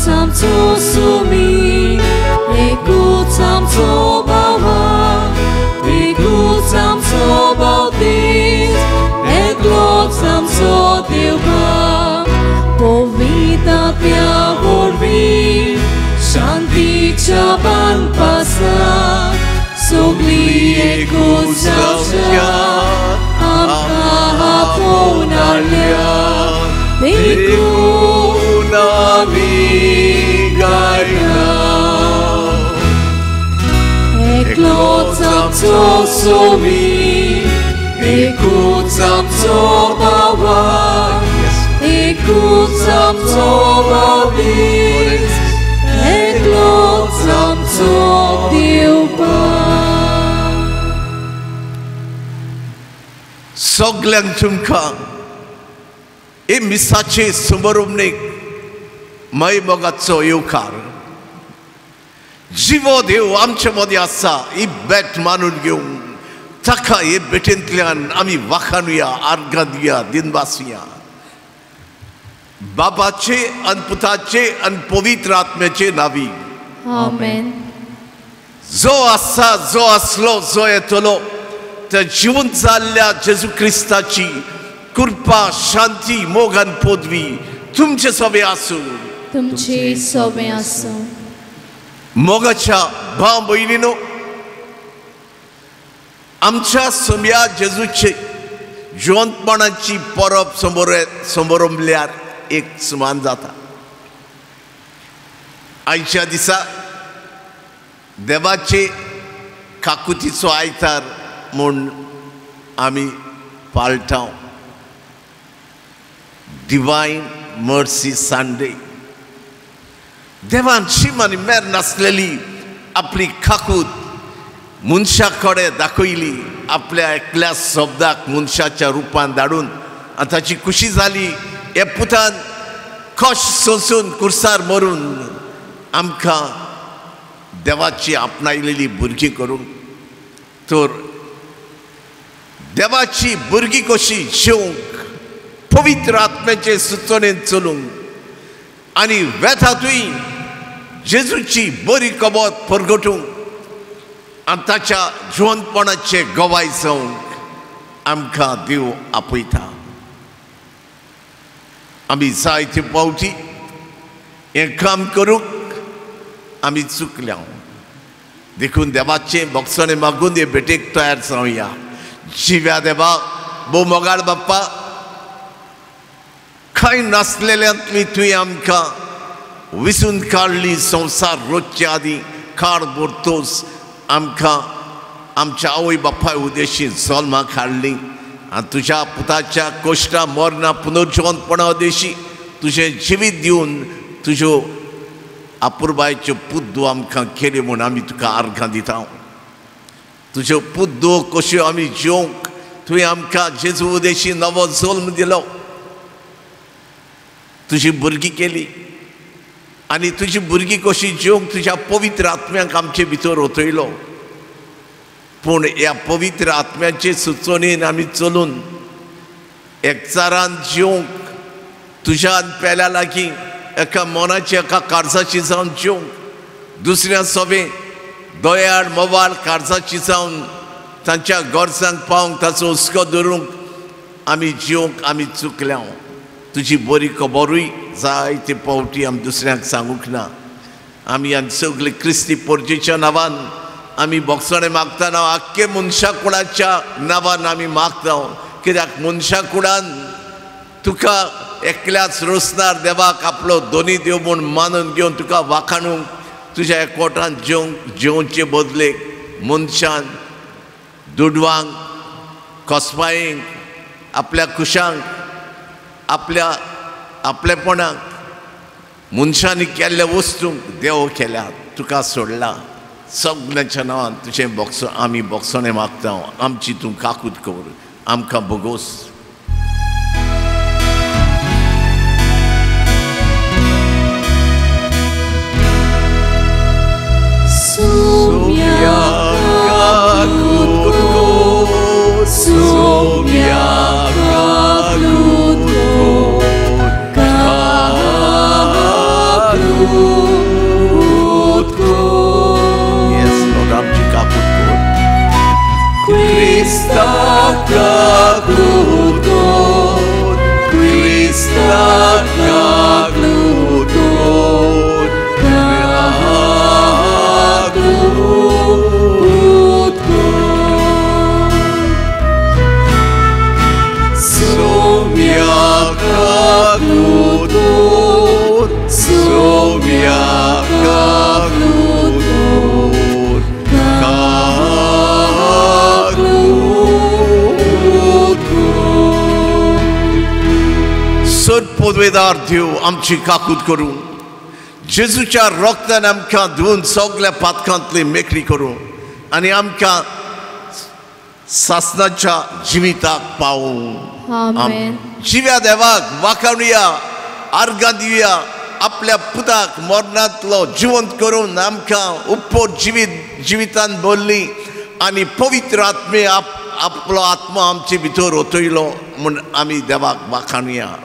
참소 수미 에구 참소 바와 에구 참소 바우tis 에글로 참소 देवा povita tia vorbi shanti chaban pasa sogli egu zavja amka haponalya egu navigayna eklo zamzo somi egu zamzo bawa egu zamzo bavis eklo zamzo diuba सगळ्यांक तुमकां हे मिसाचे समोरुमणेक मै मोगाचो येवकार जिवो देव आमचे मदीं आसा ही भेट मानून घेवंक ताका हे भेटेंतल्यान आमी वाखाणुया आर्गां दिया दिनवासुया बाबाचे आनी पुताचे आनी पवित्र आत्म्याचे नावी आमेन जो आसा जो आसलो जो येतलो त्या जिवंत जाल्ल्या जेजू क्रिस्ताची कृपा शांती मोग आनी पदवी तुमचे सोबे आसूं तुमचे सोबे आसूं मोगाच्या भाव भयणीनो आमच्या सोम्या जेजूचे जिवंतपणाची परब समोरंबल्यार एक समान जाता आयच्या दिसा देवाचे काकुतीचो आयतार म्हूण आमी पाळटाव डिवायन मर्सी संडे देवान शीम आनी मेर नासलेली आपली काकूत मनशा कडेन दाखयली आपल्या एकल्या शब्दाक मनशाच्या रुपान धाडून आनी ताची खुशी जाली हे पुतान कश सोंसून कुर्सार मरून आमकां देवाची आपणायलेली भुरगीं करूंक तर देवाची भुरगीं कशी जेवंक पवित्र आत्म्याचे सुचोवणेन चलूंक आनी वेतातूय जेजूची बरी कबत परगटूंक आनी ताच्या जिवंतपणाचे गवाय जावंक आमकां देव आपयता आमी जायते फावटी हें काम करूंक आमी चुकल्या देखून देवाचे भोगसणे मागून हे भेटेक तयार जावया जिव्या देवा भोव मोगाळ बाप्पा कांय नासलेल्यांतली तुवें आमकां विसून काडली संवसार रोजच्या आदीं काळ भरतोस आमकां आमच्या आवय बापाय उदेशी जल्माक हाडली आनी तुज्या पुताच्या कोश्टा मरणा पुनर्जिवंतपणा उदेशी तुजें जिवीत दिवन तुज्यो आपुरबायच्यो पुद्दो आमकां केल्यो म्हूण आमी तुका आर्गां दिता तुज्यो पुद्दो कश्यो आमी जेवंक तुवें आमकां जेजू उदेशी नवो जल्म दिलो तुजी भुरगीं केली आनी तुजी भुरगीं कशी जेवंक तुज्या पवित्र आत्म्याक आमचे भितर ओतयलो पूण ह्या पवित्र आत्म्याचे सुचोवणेन आमी चलून एकचारान जेवंक तुज्या पेल्या लागीं एका मनाची एका काळजाची जावन जेवंक दुसऱ्या सोबे दोयाळ मोवाळ काळजाची जावन तांच्या गोरजांक पावंक ताचो हुस्को धरूंक आमी जेवंक आमी चुकल्या तुजी बरी खबरूय जायते फावटी आमी दुसऱ्यांक सांगूंक ना आमी आनी सगळे क्रिस्ती पोरजेच्या नांवान आमी भोगसणे मागतना आख्खे मनशा कुळाच्या नांवान आमी मागता कित्याक मनशा कुळान तुका एकल्याच रोसनार देवाक आपलो दोनी देव म्हूण मानून घेवन तुका वाखाणूंक तुज्या एकवटान जेवचे बदलेक मनशान दुडवांक कोसपायेंक आपल्या कुशांक आपलेपणाक मनशांनी केल्ल्या वस्तूंक देव केल्यात तुका सोडला सगळ्यांच्या नांवान तुजें आमी भोगसणें मागता आमची तूं काकूत कर आमकां भोगोस Soumya सोपोदवेदार देव आमची काकूट करूं जेजूच्या रक्तान आमकां धुवन सगळ्या पातकांतली मेकळी करूं आनी आमकां सासनाच्या जिविताक पावूं आमेन जिव्या देवाक वाखाणुया आर्गां दिवया आपल्या पुताक मरणांतलो जिवंत करून आमकां उपपोर जिवितान भरली आनी पवित्र आत्मे आपलो आत्मा आमचे भितर ओतयलो म्हूण आमी देवाक वाखाणुया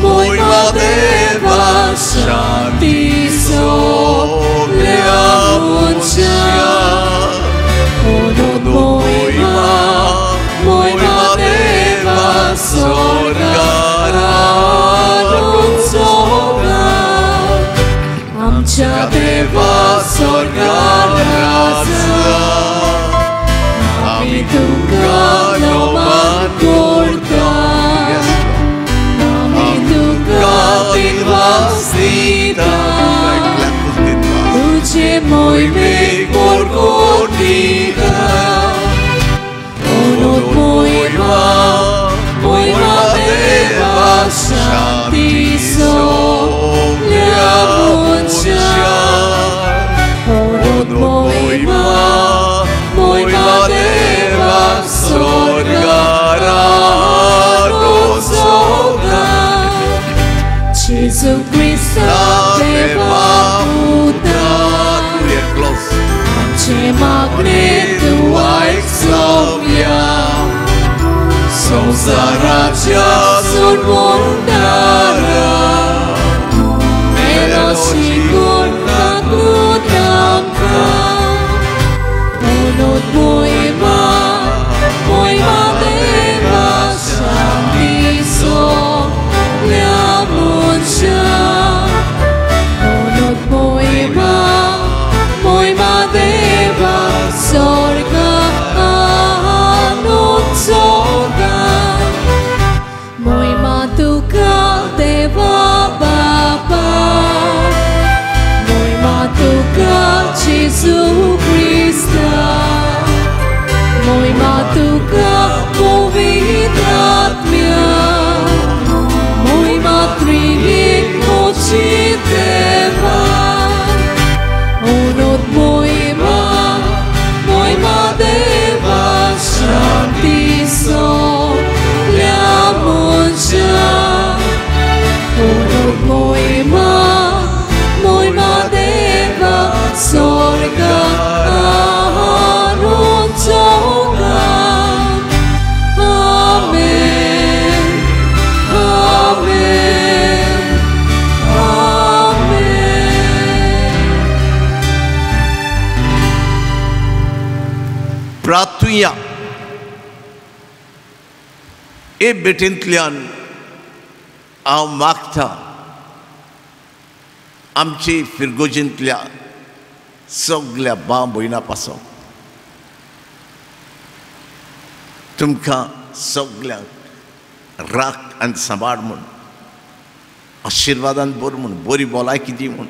Moima Deva Shanti Soglea Muncha Moima Deva Sorgara Nunsoga Amcha Deva Sorgara Ami Tunga Noman Kurta Tuce moime gorgonita Onot moima deva shanti soglea muncha Onot moima deva sorgara nosoga Gesù Cristo Deva Puta Ance magnetu exlovia Sonsaracia sun mundara Merosikur nagutamka Onot moima deva shanti soglea Onot moima deva sorga anunsoga Moima tuka deva baba Moima tuka Jesu Krista Moima tuka povitratmya Moima trinik moci deva Onot moima deva shanti soglea muncha Onot moima deva sorga anunsoga Amen Amen प्रार्थुया ए भेटेंतल्यान हांव मागता आमची फिरगोजींतल्या सगळ्या भाव भयणां पासून तुमकां सगळ्यांक राख आनी सांबाळ म्हूण आशिर्वादान भर म्हूण बरी भलायकी दी म्हूण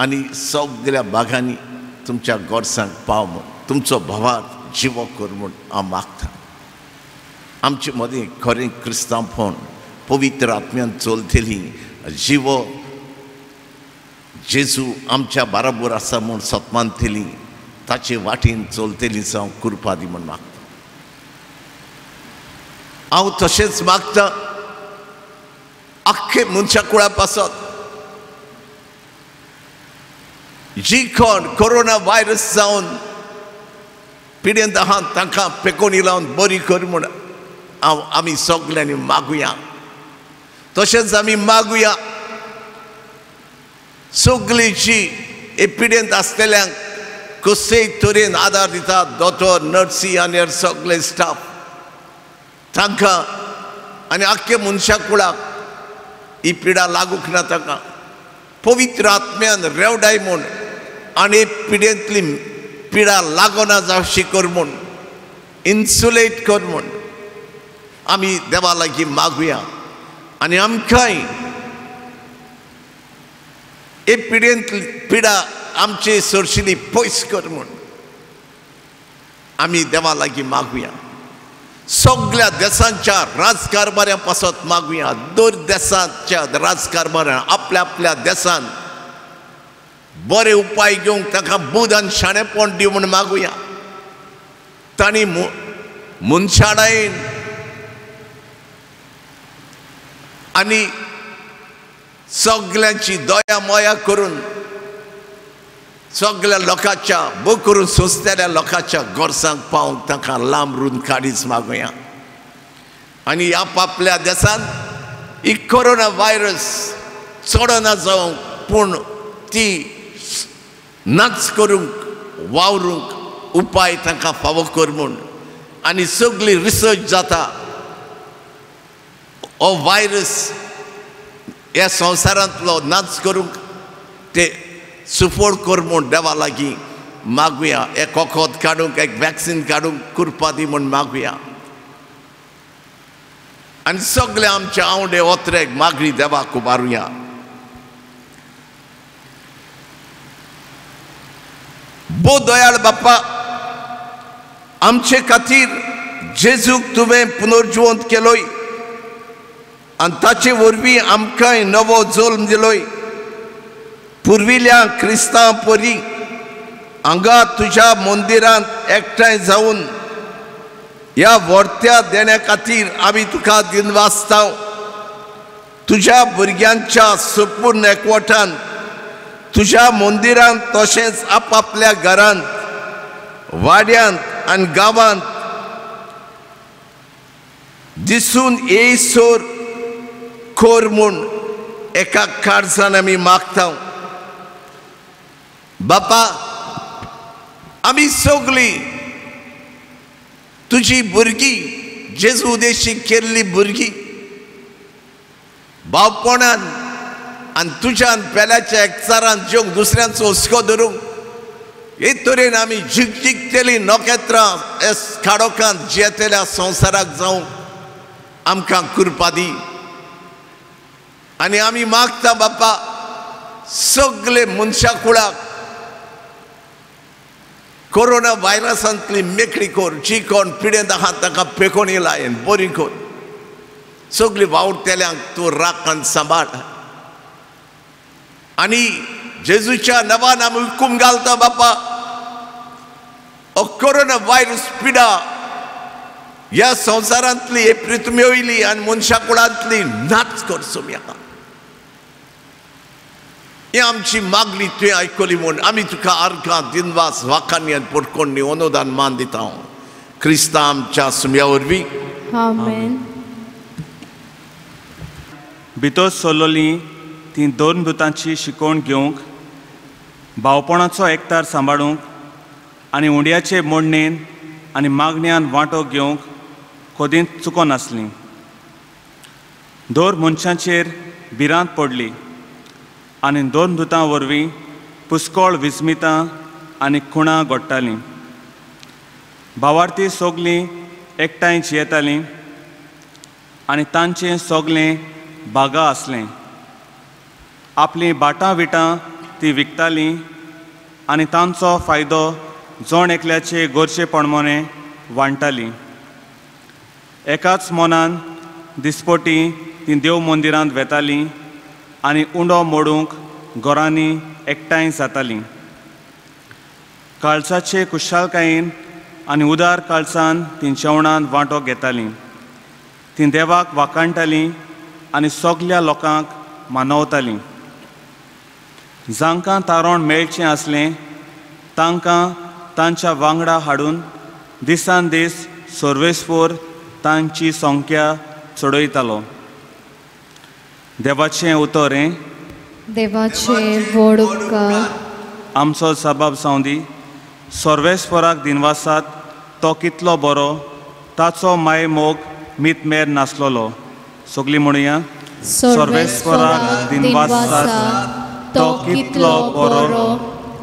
आनी सगळ्या भागांनी तुमच्या गोरसांक पाव म्हूण तुमचो भावार जिवो कर म्हूण हांव मागता आमचे मदीं खरें क्रिस्तांवपण पवित्र आत्म्यान चलतली जिवो जेजू आमच्या बाराबर आसा म्हूण सतमानतली ताचे वाटेन चलतली जावं कृपा दी म्हूण मागता हांव तशेंच मागता आख्खे मनशा कुळा पासत जी कोण कोरोना वायरस जावन पिडेंत आहा तांकां पेकोनी लावन बरी कर म्हूण आमी सगळ्यांनी मागुया तशेंच आमी मागुया सगळीं जी हे पिडेंत आसलेल्यांक कसलेय तरेन आदार दितात दोतोर नर्सी आनी सगळे स्टाफ तांकां आनी आख्खे मनशा कुळाक ही पिडा लागूंक ना ताका पवित्र आत्म्यान रेवडाय म्हूण आनी पिडेंतली पिडा लागोना जावची कर म्हूण इन्सुलेट कर म्हूण आमी देवा लागीं मागुया आनी आमकांय हे पिढेंतली पिढा आमची सोडशिली पयस कर म्हूण आमी देवा लागीं मागुया. सगळ्या देशांच्या राजकारभाऱ्यां पासत मागुया. दर देशाच्या राजकारभाऱ्यां आपल्या आपल्या देशांत बरे उपाय घेवंक ताका बुध आनी शाणेपण दिवं म्हूण मागुया. तांणी मनशाडायेन आनी सगळ्यांची दया मोया करून सगळ्या लोकांच्या बो करून सोंसलेल्या लोकांच्या गोरसांक पावंक ताका लांब रून काडीच मागुया. आनी आपल्या देशांत ही कोरोना व्हायरस चडना जावंक पूण ती नाच करूंक वावरूंक उपाय तांकां फावो कर म्हूण आनी सगळी रिसर्च जाता हो व्हायरस ह्या संवसारांतलो नाच करूंक ते सुफोड कर म्हूण देवा लागीं मागुया. एक वखद काडूंक एक वॅक्सीन काडूंक कृपा दी म्हूण मागुया. आनी सगळे आमचे आवडे ओत्रेक मागणी देवाक उबारुया. बो दयाळ बाप्पा, आमचे खातीर जेजूक तुवें पुनर्जिवंत केलोय आनी ताचे वरवीं आमकांय नवो जल्म दिलोय. पुर्विल्ल्या क्रिस्तांव परी हांगा तुज्या मंदिरांत एकठांय जावन ह्या वर्त्या देण्या खातीर आमी तुका दिनवासतांव. तुज्या भुरग्यांच्या संपूर्ण एकवटांत तुज्या मंदिरांत तशेंच आपआपल्या घरांत वाड्यांत आनी गांवांत दिसून येयसर कोर म्हूण एका काळजान आमी मागता. बापा, आमी सगळीं तुजी भुरगीं, जेजू उदेशीक केल्लीं भुरगीं भावपणान आनी तुज्यान पेल्याच्या एकचारान जेवंक दुसऱ्यांचो हुस्को धरूंक हे तरेन आमी जिकतेलीं नोखेत्रां ह्या काडोकांत जियेतेल्या संवसाराक जावंक आमकां कृपा दी. आनी आमी मागता बापा, सगळे मनशा कुळाक कोरोना व्हायरसांतली मेकळी कोर. जी कोण पिडेंत आहा ताका पेकोणी लायन बरी कोर. सगळीं वावुरतेल्यांक तूं राख आनी सांबाळ. आनी जेजूच्या नांवान आमी हुकूम घालता बापा, हो कोरोना व्हायरस पिडा ह्या संवसारांतली हे पृथ्वी वयली आनी मनशा कुळांतली नाच कर सोम्या. ही आमची मागणी तुवें आयकली म्हूण आमी तुका आर्गां दिनवास वाखाणी आनी पडकोणी अनुदान मान दिता. क्रिस्तां आमच्या सुम्या वरवीं आमेन. भितर सरलोलीं ती दोन भुतांची शिकवण घेवंक, भावपणाचो एकतार सांबाळूंक आनी उंड्याचे मोडणेन आनी मागण्यांत वांटो घेवंक कदींच चुकोनासलीं. दोन मनशांचेर भिरांत पडली आनी दोन भुतां वरवीं पुस्कळ विस्मितां आनी खुणां घडटालीं. भावार्थी सगळीं एकठांय जियेतालीं आनी तांचें सगळें बागा आसलें. आपलीं बाटां विटां तीं विकतालीं आनी तांचो फायदो जण एकल्याचे गोरचेपणमोने वांटतालीं. एकाच मोनान दिसपटी तीं देव मंदिरांत वेतालीं आनी उंडो मोडूंक घरांनी एकठांय जातालीं. काळजाचे कुशालकायेन आनी उदार काळजान तीं जेवणांत वांटो घेतालीं. तीं देवाक वाखाणटालीं आनी सगल्या लोकांक मानवतालीं. जांकां तारण मेळचें आसलें तांकां तांच्या वांगडा हाडून दिसान दीस सर्वेस्पोर तांची संख्या चडयतालो. देवाचें उतर हें. देवाचे व्हड उपकार आमचो सबाब सावंदी सर्वेस्पराक दिनवासात तो कितलो बरो, ताचो माय मोग मितमेर नासलोलो. सगळीं म्हणुया. सर्वेस्पराक दिनवासात तो कितलो बरो,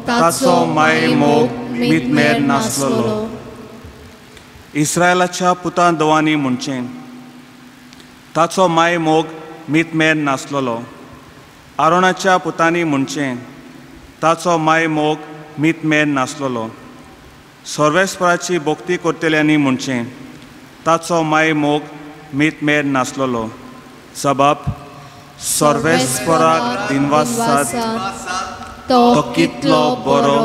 ताचो माय मोग मितमेर नासलोलो. इस्रायलाच्या पुतां दोवांनी म्हणचें ताचो माय मोग मितमेर नासलोलो. आरोनाच्या पुतांनी म्हणचें ताचो माय मोग मीतमेर नासलोलो. सर्वेस्पराची भोक्ती करतल्यांनी म्हणचें ताचो माय मोग मीतमेर नासलोलो. जबाब सर्वेस्पराक दिनवासात तो कितलो बरो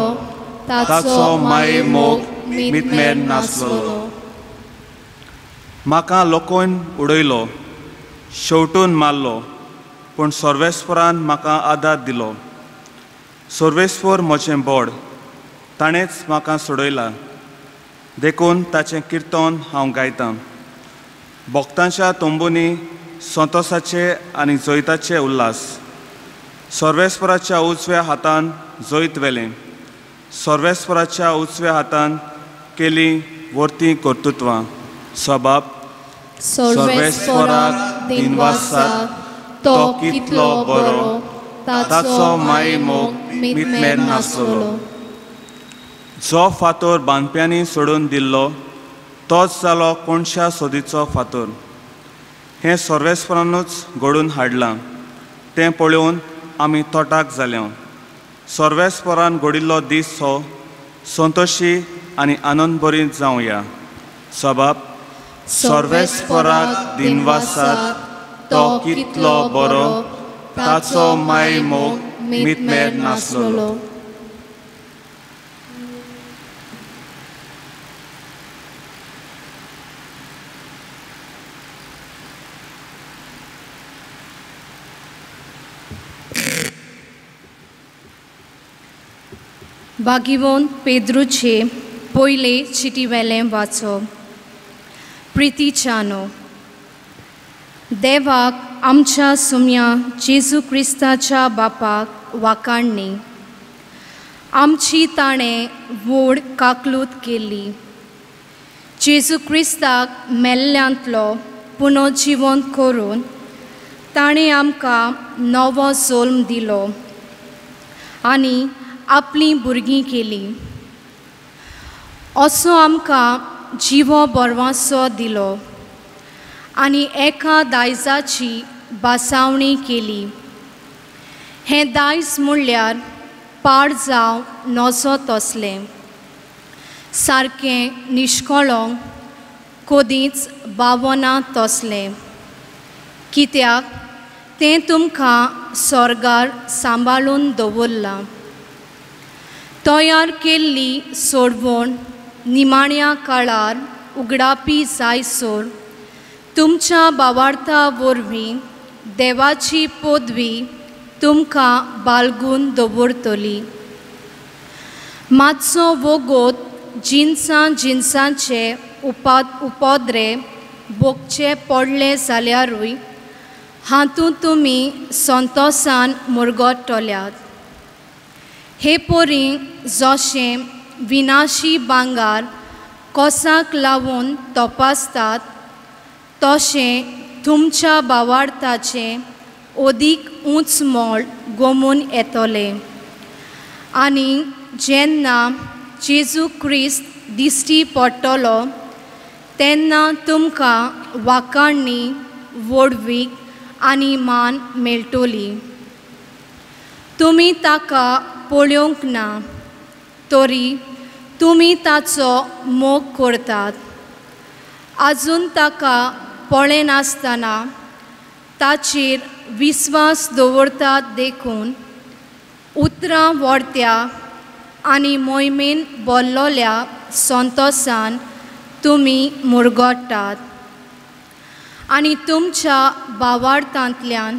ताचो माय मोग मीतमेर नासलोलो. म्हाका लोकोन उडयलो, शेवटून मारलो, पूण सर्वेस्परान म्हाका आदार दिलो. सर्वेस्पर म्हजें बोड, ताणेंच म्हाका सोडयला. देखून ताचें किर्तन हांव गायतां. भोगतांच्या तोंबुनी संतोसाचे आनी जैताचे उल्हास. सर्वेस्पराच्या उजव्या हातान जैत वेलें, सर्वेस्पराच्या उजव्या हातान केली वर्ती कर्तुत्वां. सबाब सर्वेस्पराक दिनवासात तो कितलो बरो ताचो माय मोग मीतमेर नासलोलो. जो फातर बांदप्यांनी सोडून दिल्लो तोच जालो कोणशा सोदीचो फातर. हें सर्वेस्परानूच घडून हाडलां. तें पळोवन आमी तोटाक जाल्या. सर्वेस्परान घडिल्लो दीस हो संतोशी आनी आनंद भरीत जावया. सबाब सर्वेस्पराक दिनवासात तो कितलो बरो ताचो माय मोग मीतमेर नासलोलो. बागिवोन पेद्रूचे पयले चिटी वेलें वाचप. प्रितीच्यानो, देवाक आमच्या सुम्या जेजू क्रिस्ताच्या बापाक वाखाणणी. आमची ताणें व्हड काकलूत केली. जेजू क्रिस्ताक मेल्ल्यांतलो पुनर्जीवन करून ताणें आमकां नवो जल्म दिलो आनी आपली भुरगीं केली. असो आमकां जिवो बरवासो दिलो आनी एका दायजाची बासावणी केली. हें दायज म्हणल्यार पाड जावं नजो तसलें, सारकें निश्कळोंक कदींच भावना तसलें. कित्याक तें तुमकां स्वर्गार सांबाळून दवरलां. तयार केल्ली सोडवण निमाण्या काळार उगडापी जायसर तुमच्या भावार्था वरवीं देवाची पदवी तुमकां बाळगून दवरतली. मातसो वगत जिन्सांचे उपद्रे भोगचे पडले जाल्यारूय हातूंत तुमी संतोसान मुरगोडटल्यात. हे पोरी जशें विनाशी भांगार कोसाक लावून तपासतात तशें तुमच्या भावार्थाचें अदीक उंच मोल गमून येतलें. आनी जेन्ना जेजू क्रिस्त दिश्टी पडटलो तेन्ना तुमकां वाखाणणी, वडवीक आनी मान मेळटली. तुमी ताका पळोवंक ना, तरी तुमी ताचो मोग करतात. आजून ताका पळय नासतना ताचेर विस्वास दवरतात देखून उतरां व्हरत्या आनी मोहिमेन भरलोल्या संतोसान तुमी मुरगोडटात. आनी तुमच्या भावार्थांतल्यान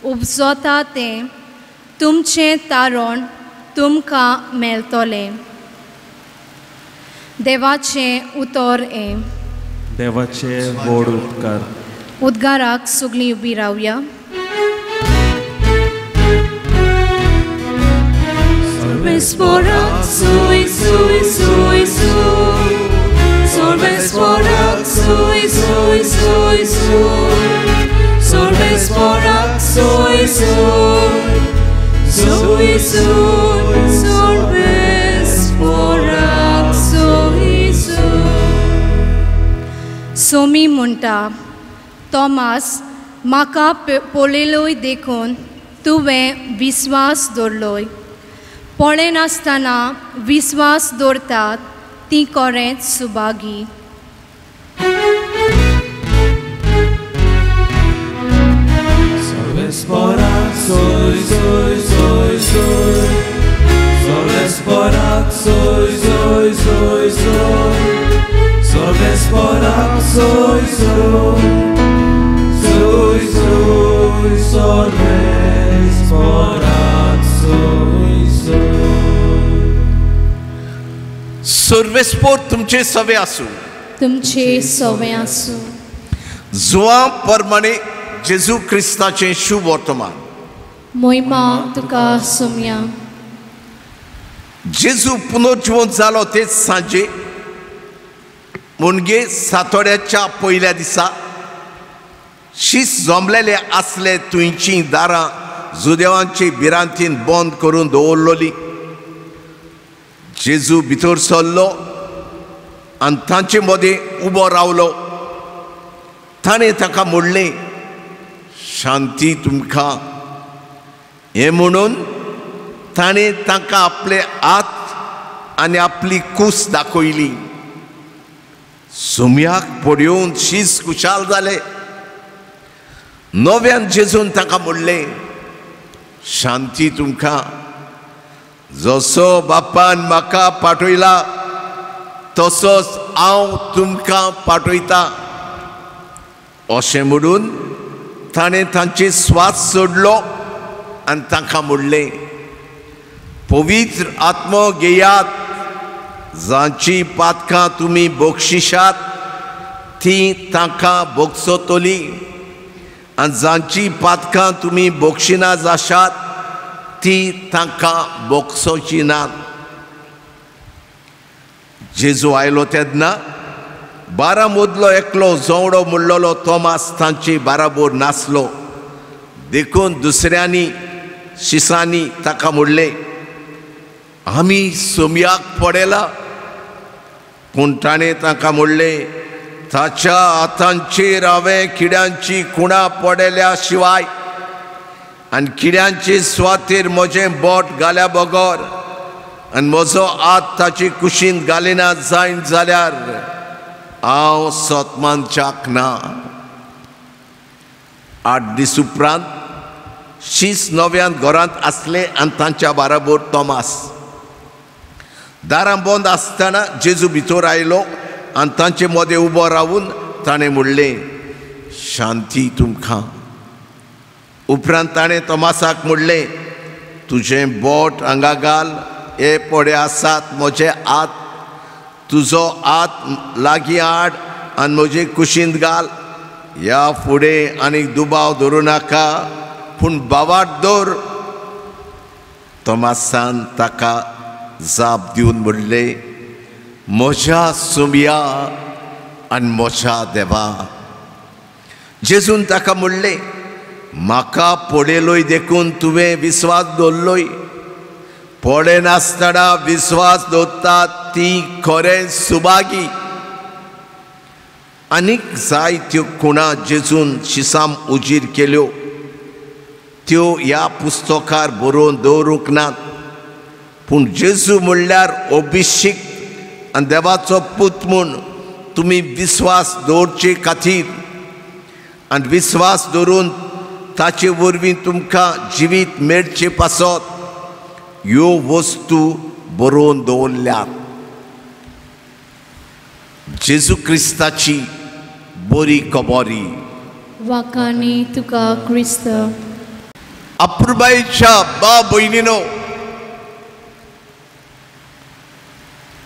उपजता तें तुमचें तारण तुमकां मेळटलें. देवाचें उतर हें. देवाचे व्हड उपकार. उद्गाराक सगळीं उबी रावया. Sorbesporak sui sui sui sui. Sorbesporak sui sui sui sui. Sorbesporak sui sui. Sui sui. Sorbesporak sui sui. Somi म्हणटा, तोमास म्हाका पळयलोय देखून तुवें विस्वास दवरलोय. पळय नासतना विस्वास दवरतात ती खरेंच Subhagi. Sporak, soy, soy, soy, soy. Sole sporak, soy, soy, soy, soy. Sole sporak, soy, soy. Soy, soy, sole sporak, soy, soy. सर्वेस्पोर तुमचे सवे आसूं. तुमचे सवे आसूं. जुवां प्रमाणे जेजू क्रिस्ताचें शुभ वर्तमान. मोहिमा तुका सोम्या. जेजू पुनर्जीवन जालो तेच सांजे मुणगे सातोड्याच्या पयल्या दिसा शीस जमलेले आसले तुयचीं दारां जुदेवांचे भिरांतीन बंद करून दवरलोली. जेजू भितर सरलो आनी तांचे मदें उबो रावलो. ताणें ताका म्हणलें, शांती तुमकां. हे म्हणून ताणें तांकां आपले हात आनी आपली कूस दाखयली. सुमयाक पडयोवन शीस कुशाल जाले. नव्यान जेजून तांकां म्हणलें, शांती तुमकां. जसो बापान म्हाका पाठयला तसोच हांव तुमकां पाठयता. अशें म्हणून ताणें तांचे स्वास सोडलो आनी तांकां म्हणलें, पवित्र आत्मो घेयात. जांची पातकां तुमी बक्षिशात ती तांकां बक्षतली आनी जांची पातकां तुमी बक्षिना जाशात ती तांकां बक्षोची नात. जेजू आयलो तेन्ना 12 मदलो एकलो जोवडो म्हणलोलो तोमास तांचे बाराबोर नासलो. देखून दुसऱ्यांनी शिसांनी ताका म्हणलें, आमी सोमयाक पडयला. पूण ताणें तांकां म्हणलें, ताच्या हातांचेर हांवें किड्यांची कुणां पडयल्या शिवाय आनी किड्यांचे सुवातेर म्हजें बोट घाल्या बगोर आनी म्हजो हात ताचे कुशीन घालिना जायन जाल्यार हांव सोतमानच्याक ना. 8 दीस उपरांत शीस नव्यान घरांत आसले आनी तांच्या बाराबोर तोमास. दारां बंद आसतना जेजू भितर आयलो आनी तांचे मदें उबो रावून ताणें म्हणलें, शांती तुमकां. उपरांत ताणें तोमासाक म्हणलें, तुजें बोट हांगा घाल. हे पडे आसात म्हजे हात. तुजो हात लागीं हाड आनी म्हजे कुशींत घाल. ह्या फुडें आनीक दुबाव धरूं नाका पूण बावाट दवर. तोमासान ताका जाप दिवन म्हणलें, म्हज्या सुमया आनी म्हज्या देवा. जेजून ताका म्हणलें, म्हाका पडयलोय देखून तुवें विस्वास दवरलोय. पडे नासतना विस्वास दवरतात ती खरेंच सुभागी. आनीक जायत्यो खुणां जेजून शिसाम उजीर केल्यो त्यो ह्या पुस्तकार बरोवन दवरूंक नात. पूण जेजू म्हणल्यार अभिषेक आनी देवाचो पूत म्हूण तुमी विस्वास दवरचे खातीर आनी विस्वास दवरून ताचे वरवीं तुमकां जिवीत मेळचे पासत ह्यो वस्तू बरोवन दवरल्यात. जेजू क्रिस्ताची बरी खबरी. वाकानी तुका क्रिस्त. अपुरबायेच्या बा भयणीनो,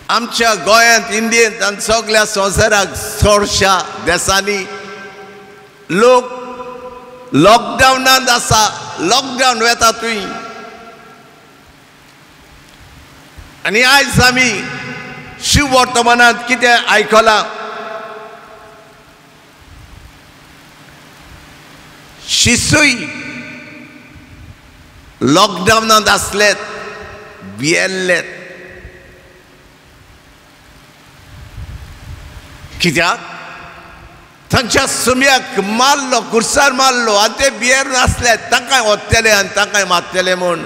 आमच्या गोंयांत इंडियेंत आनी सगळ्या संवसाराक चडशा देशांनी लोक लॉकडावनांत आसा. लॉकडावन वेता तुय आनी आयज आमी शिव वर्तमानांत कितें आयकलां? शिसूय लॉकडावनांत आसलेत, भियेल्लेत. कित्याक? तांच्या सुम्याक मारलो, कुर्सार मारलो आनी ते भियेरून आसले तांकां ओत्तेले आनी तांकां मारतले म्हूण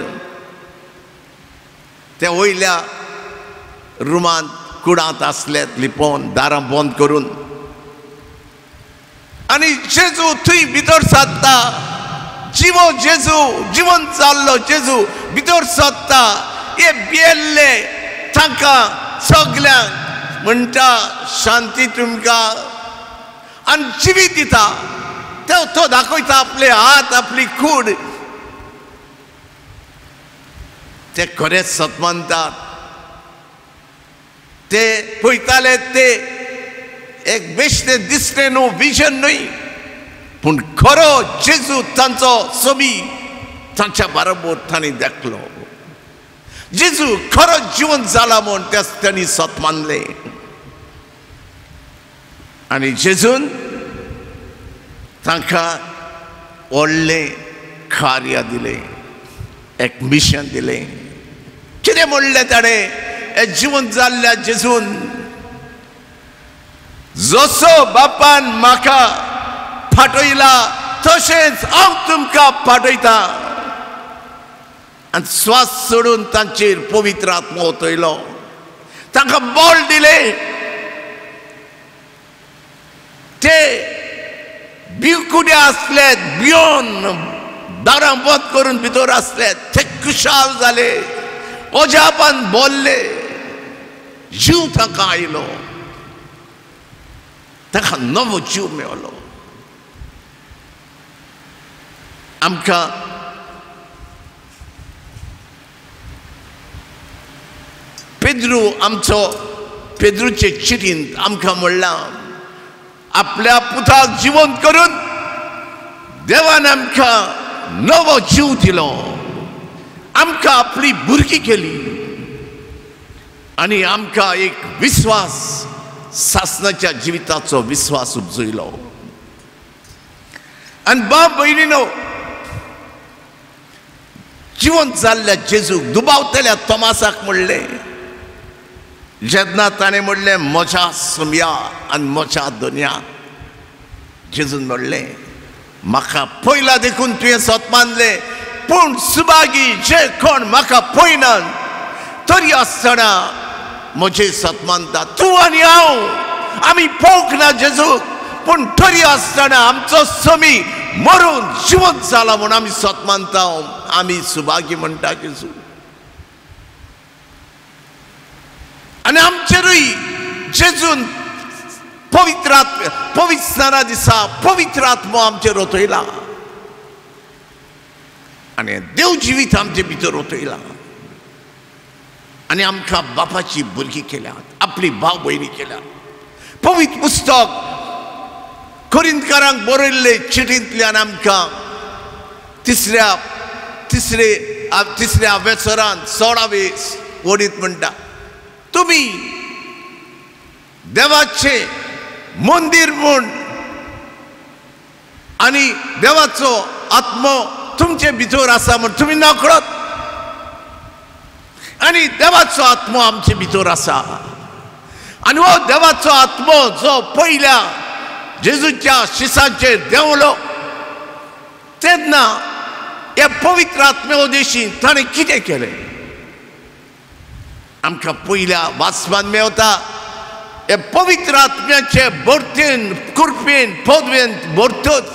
ते वयल्या रुमांत कुडांत आसले लिपोवन दारां बंद करून आनी जेजू थंय भितर सरता जिवो जेजू जिवन जाल्लो जेजू भितर सरता हे भियेल्ले तांकां सगल्यांक म्हणटा शांती तुमकां आनी जिवीत दिता तो दाखयता आपले हात आपली कूड ते खरेंच सत मानतात ते पळयताले ते एक बेश्टें दिसलें न्हू विजन न्हय पूण खरो जेजू तांचो सोबी तांच्या बरोबर तांणी देखलो जेजू खरो जिवन जाला म्हूण तांणी सत मानले आनी जेजून तांकां व्हडलें कार्य दिलें एक मिशन दिलें कितें म्हणलें ताणें हे जिवन जाल्ल्या जेजून जसो बापान म्हाका पाठयला तशेंच हांव तुमकां पाठयता आनी स्वास सोडून तांचेर पवित्र आत्मा ओतयलो तांकां बळ दिलें ते भिवकुडे आसले भियोन दारां बंद करून भितर आसले ते खुशाल जाले ओजापान बोल्ले जीव तांकां आयलो तांकां नवो जीव मेळ्ळो आमकां पेद्रू आमचो पेद्रूचे चिठींत आमकां म्हणलां आपल्या पुताक जिवंत करून देवान आमकां नवो जीव दिलो आमकां आपली भुरगीं केली आनी आमकां एक विश्वास सासणाच्या जिविताचो विश्वास उपजयलो आनी बाब भयणीनो जिवंत जाल्ल्या जेजूक दुबावतल्या तोमासाक म्हणलें जेन्ना ताणें म्हणलें म्हज्या सुम्या आनी म्हज्या दोनया जेजून म्हणलें म्हाका पयला देखून तुवें सत मानलें पूण सुभागी जे कोण म्हाका पळयनात तरी आसतना म्हजें सत मानता तूं आनी हांव आमी पळोवंक ना जेजूक पूण तरी आसतना आमचो समी मरून जिवंत जाला म्हूण आमी सत मानता आमी सुभागी म्हणटा जेजू आनी आमचेरूय जेजून पवित्र स्नाना दिसा पवित्र आत्मो आमचेर ओतयला आनी देव जिवीत आमचे भितर ओतयला आनी आमकां बापाची भुरगीं केल्यात आपली भाव भयणी केल्यात पवित्र पुस्तक कोरिंथकारांक बरयल्ले चिठींतल्यान आमकां तिसऱ्या वेसरांत 16वे वडीत म्हणटा तुमी देवाचे मंदिर म्हूण आनी देवाचो आत्मो तुमचे भितर आसा म्हूण तुमी नकळत आनी देवाचो आत्मो आमचे भितर आसा आनी हो देवाचो आत्मो जो पयल्या जेजूच्या शिसांचेर देंवलो तेन्ना हे पवित्र आत्मे उदेशीन ताणें कितें केलें आमकां पयल्या वाचपान मेवता हे पवित्र आत्म्याचे भरतेन कृपेन पदवेन भरतूच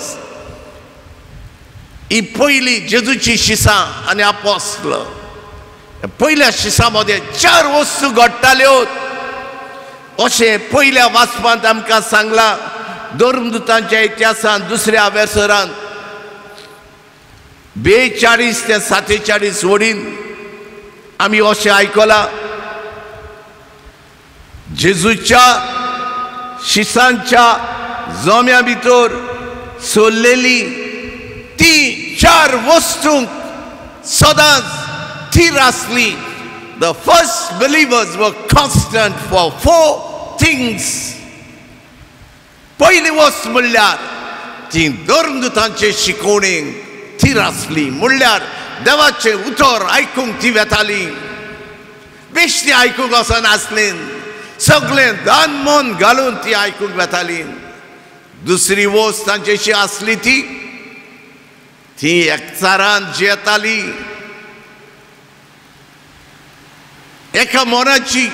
ही पयली जेजूची शिसां आनी आपोस्तल पयल्या शिसां मदें 4 वस्तू घडटाल्यो अशें पयल्या वाचपांत आमकां सांगलां धर्मदुतांच्या इतिहासान 2ऱ्या वेसरांत 42 ते 47 वडीन आमी अशें आयकलां जेजूच्या शिसांच्या जोम्या भितर सोल्लेली ती 4 वस्तूंक सदांच थीर आसली द फर्स्ट बिलीवर्स वर कॉन्स्टंट फॉर 4 थिंग्स पयली वस्त म्हणल्यार ती धर्मदुतांचे शिकवणेक थीर आसली म्हणल्यार देवाचे उतर आयकूंक ती वेताली बेश्टी आयकूंक वचनासली सगळें दान मन घालून ती आयकूंक वेताली दुसरी वस्त तांचेशी आसली ती एकचारान जियेताली, एका मोनाची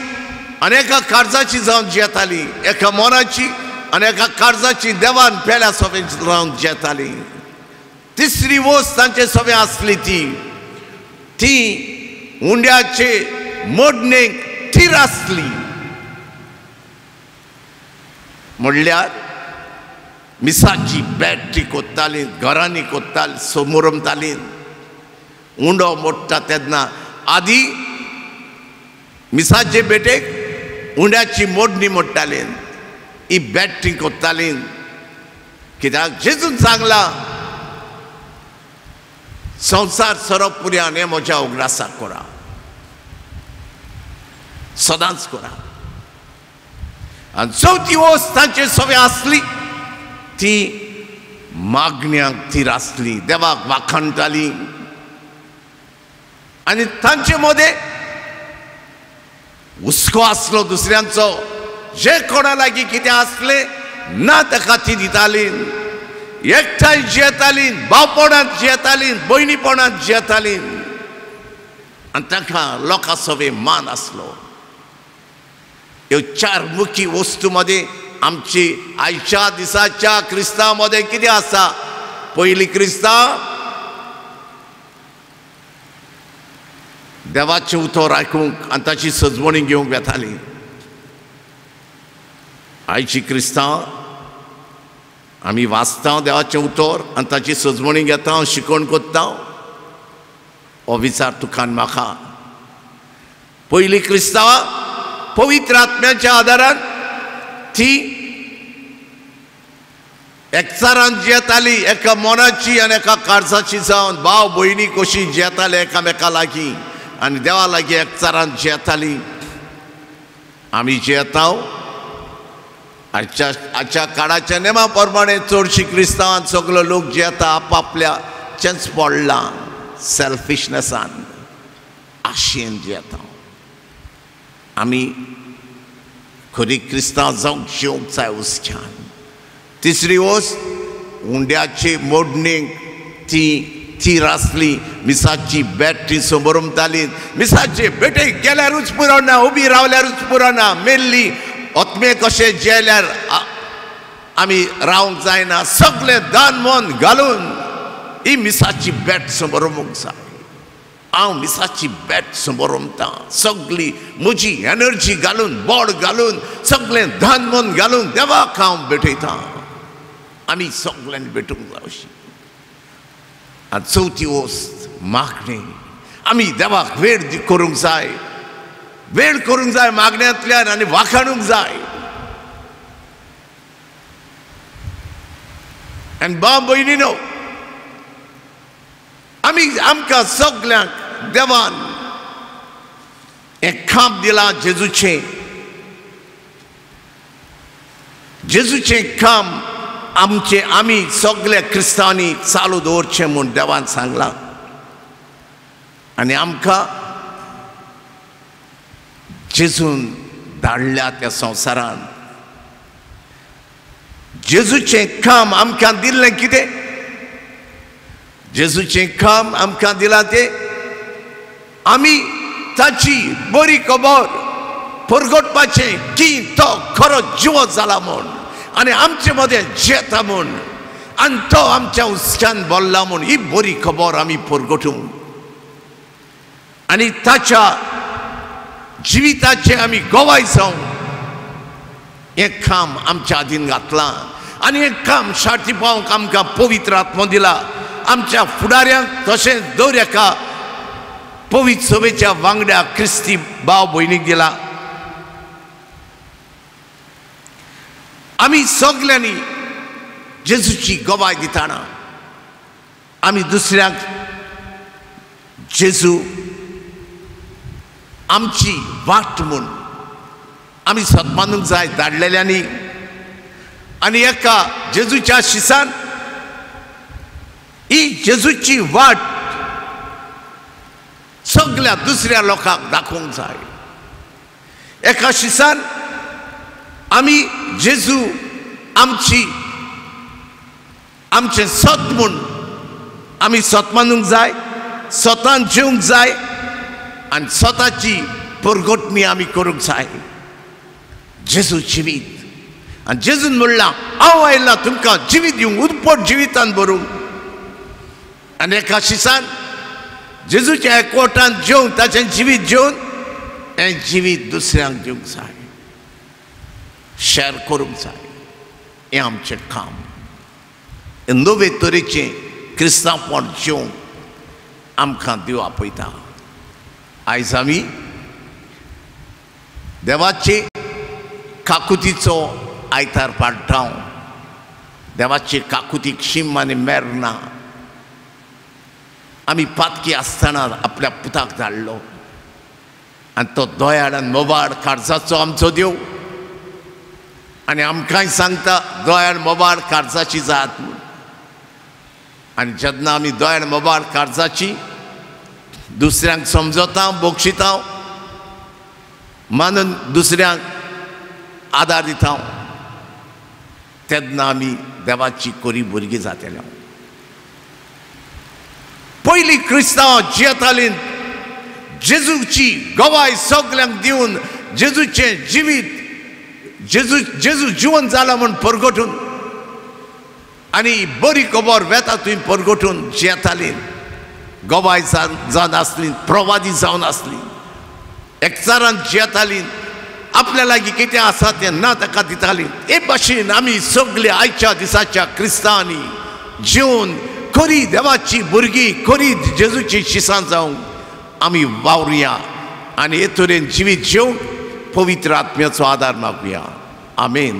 आनी एका काळजाची जावन जियेताली, एका मोनाची आनी एका काळजाची देवान पेल्या सोबे रावन जियेताली. तिसरी वस्त तांचे सोबे आसली ती उंड्याचे मोडणेक थीर आसली. म्हणल्यार मिसाची बॅटरी कोत्ताली, घरांनी कोत्ताली, समोरमताली. उंडो मोडटा तेन्ना आदी मिसाचे बेटेक उंड्याची मोडणी मोडटाली, ही बॅटरी कोत्ताली. कित्याक जेजून सांगला संसार सरप पुर्यान हें म्हज्या उगडासाक कोरा, सदांच कोरा. आनी चवथी वस्त तांचे सोबे आसली ती मागण्यांक थीर आसली, देवाक वाखाणटाली. आनी तांचे मदें हुस्को आसलो दुसऱ्यांचो. जे कोणा लागीं कितें आसलें ना ताका ती दिताली. एकठांय जियेताली, भावपणांत जियेताली, भयणीपणांत जियेताली. आनी ताका लोकां सोबे मान आसलो. ह्यो चार मुख्य वस्तू मदें आमची आयच्या दिसाच्या क्रिस्तांव मदें कितें आसा? पयली क्रिस्तांव देवाचें उतर आयकूंक आनी ताची सजवणी घेवंक येताली. आयची क्रिस्तांव आमी वाचता देवाचें उतर आनी ताची सजवणी घेता, शिकवण कोत्ता. हो विचार तुका आनी म्हाका. पयली क्रिस्तांव पवित्र आत्म्याच्या आदारान ती एकचारान जियेताली, एका मोनाची आनी एका काळजाची जावन भाव भयणी कशी जियेताले एकामेका लागीं आनी देवा लागीं एकचारान जियेताली. आमी जियेता आजच्या काळाच्या नेमा प्रमाणे चडशी क्रिस्तांवान सगलो लोक जियेता आपापल्याचेंच पडलां, सेल्फिशनेसान, आशेन जियेता. आमी खरी क्रिस्तांव जावंक जिवंक जाय हुस्क्यान. तिसरी वस्त उंड्याचे मोडणेक ती थीर आसली. मिसाची बॅटरी समोरमताली. मिसाचे बेटेक गेल्यारूच पुरोना, उबी रावल्यारूच पुरोना. मेल्ली ओतमे कशें जेल्यार आमी रावंक जायना. सगळें दान मन घालून ही मिसाची बॅट समोरमूंक जाय. हांव मिसाची बॅट समोरमतां. सगळी म्हजी एनर्जी घालून, बोड घालून, सगळें दान मन घालून देवाक हांव भेटयतां. आमी सगळ्यांनी भेटूंक जाय अशी. आनी चवथी वस्त मागणी. आमी देवाक वेळ करूंक जाय, वेळ करूंक जाय मागण्यांतल्यान आनी वाखाणूंक जाय. आनी भाव भयणीनो, आमकां सगल्यांक देवान एक काम दिलां जेजूचें. जेजूचें काम आमी सगळे क्रिस्तांवांनी चालू दवरचें म्हूण देवान सांगलां. आनी आमकां जेजून धाडल्या त्या संवसारान जेजूचें काम आमकां दिल्लें कितें? जेजूचें काम आमकां दिलां तें आमी ताची बरी खबर परगटपाचें की तो खरो जिवो जाला म्हूण आनी आमचे मदें जियेता म्हूण आनी तो आमच्या हुस्क्यान बोल्ला म्हूण ही बरी खबर आमी परगटूं आनी ताच्या जिविताचें आमी गवाय जावं हें काम आमच्या हातीन घातलां. आनी हें काम शार्ती पावंक आमकां पवित्र आत्मो दिला. आमच्या फुडाऱ्यांक तशेंच दर एका पवित्र सभेच्या वांगड्या क्रिस्ती भाव भयणीक दिला. आमी सगल्यांनी जेजूची गवाय दिताना आमी दुसऱ्यांक जेजू आमची वाट म्हूण आमी सत्मानूंक जाय धाडलेल्यांनी. आनी एका जेजूच्या शिसान ही जेजूची वाट सगळ्या दुसऱ्या लोकांक दाखोवंक जाय. एका शिसान आमी जेजू आमची आमचें सत म्हूण आमी सत मानूंक जाय, स्वतान जेवंक जाय आनी स्वताची परगोटणी आमी करूंक जाय. जेजू जिवीत आनी जेजून म्हणलां हांव आयलां तुमकां जिवीत दिवंक, उदपट जिवितान भरूंक. आनी एका शिसान जेजूच्या एकवटान जेवन ताचें जिवीत जेवन हें जिवीत दुसऱ्यांक दिवंक जाय, शेअर करूंक जाय. हें आमचें काम. नवे तरेचें क्रिस्तांवपण जेवंक आमकां देव आपयता. आयज आमी देवाचे काकुतीचो आयतार पाडटा. देवाचे काकुतीक शीम आनी मेर ना. आमी पातकी आसतना आपल्या पुताक धाडलो आनी तो दोयाड आनी मोबाड काळजाचो आमचो देव. आनी आमकांय सांगता दोयाड मोबाड काळजाची जात म्हूण. आनी जेन्ना आमी दोयाड मोबाड काळजाची दुसऱ्यांक समजता, बोगशिता, मानून दुसऱ्यांक आदार दिता, तेन्ना आमी देवाची कोरी भुरगीं जातले. पयलीं क्रिस्तांव जियेतालीं जेजूची गवाय सगल्यांक दिवन जेजूचें जिवीत जेजू जिवन जाला म्हूण परगटून आनी बरी खबर वेता तुवें परगटून जियेतालीं. गवाय जावन आसलीं, प्रवादी जावन आसलीं, एकचारान जियेतालीं, आपल्या लागीं कितें आसा तें ना ताका दितालीं. हे भाशेन आमी सगळे आयच्या दिसाच्या क्रिस्तांवांनी जिवन खरी देवाची भुरगीं, खरी जेजूची शिसां जावंक आमी वावरुया आनी हे तरेन जिवीत जेवंक पवित्र आत्म्याचो आदार मागुया. आमेन.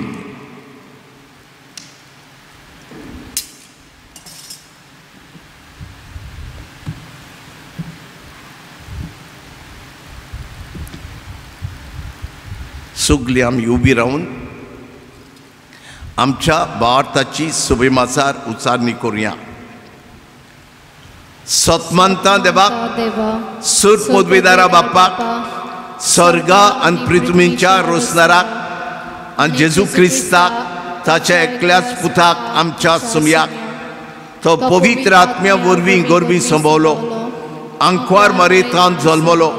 सगळीं आमी उबी रावन आमच्या भारताची सुभेमाचार उच्चारणी करुया. सतमानता देवाक, सूर पदवीदारा बापाक, स्वर्गा आनी पृथ्वीच्या रोसणाराक आनी जेजू क्रिस्ताक ताच्या एकल्याच पुताक आमच्या सुमयाक तो पवित्र आत्म्या वरवीं गोरबी संभोवलो, आंकवार मरेतान जल्मलो,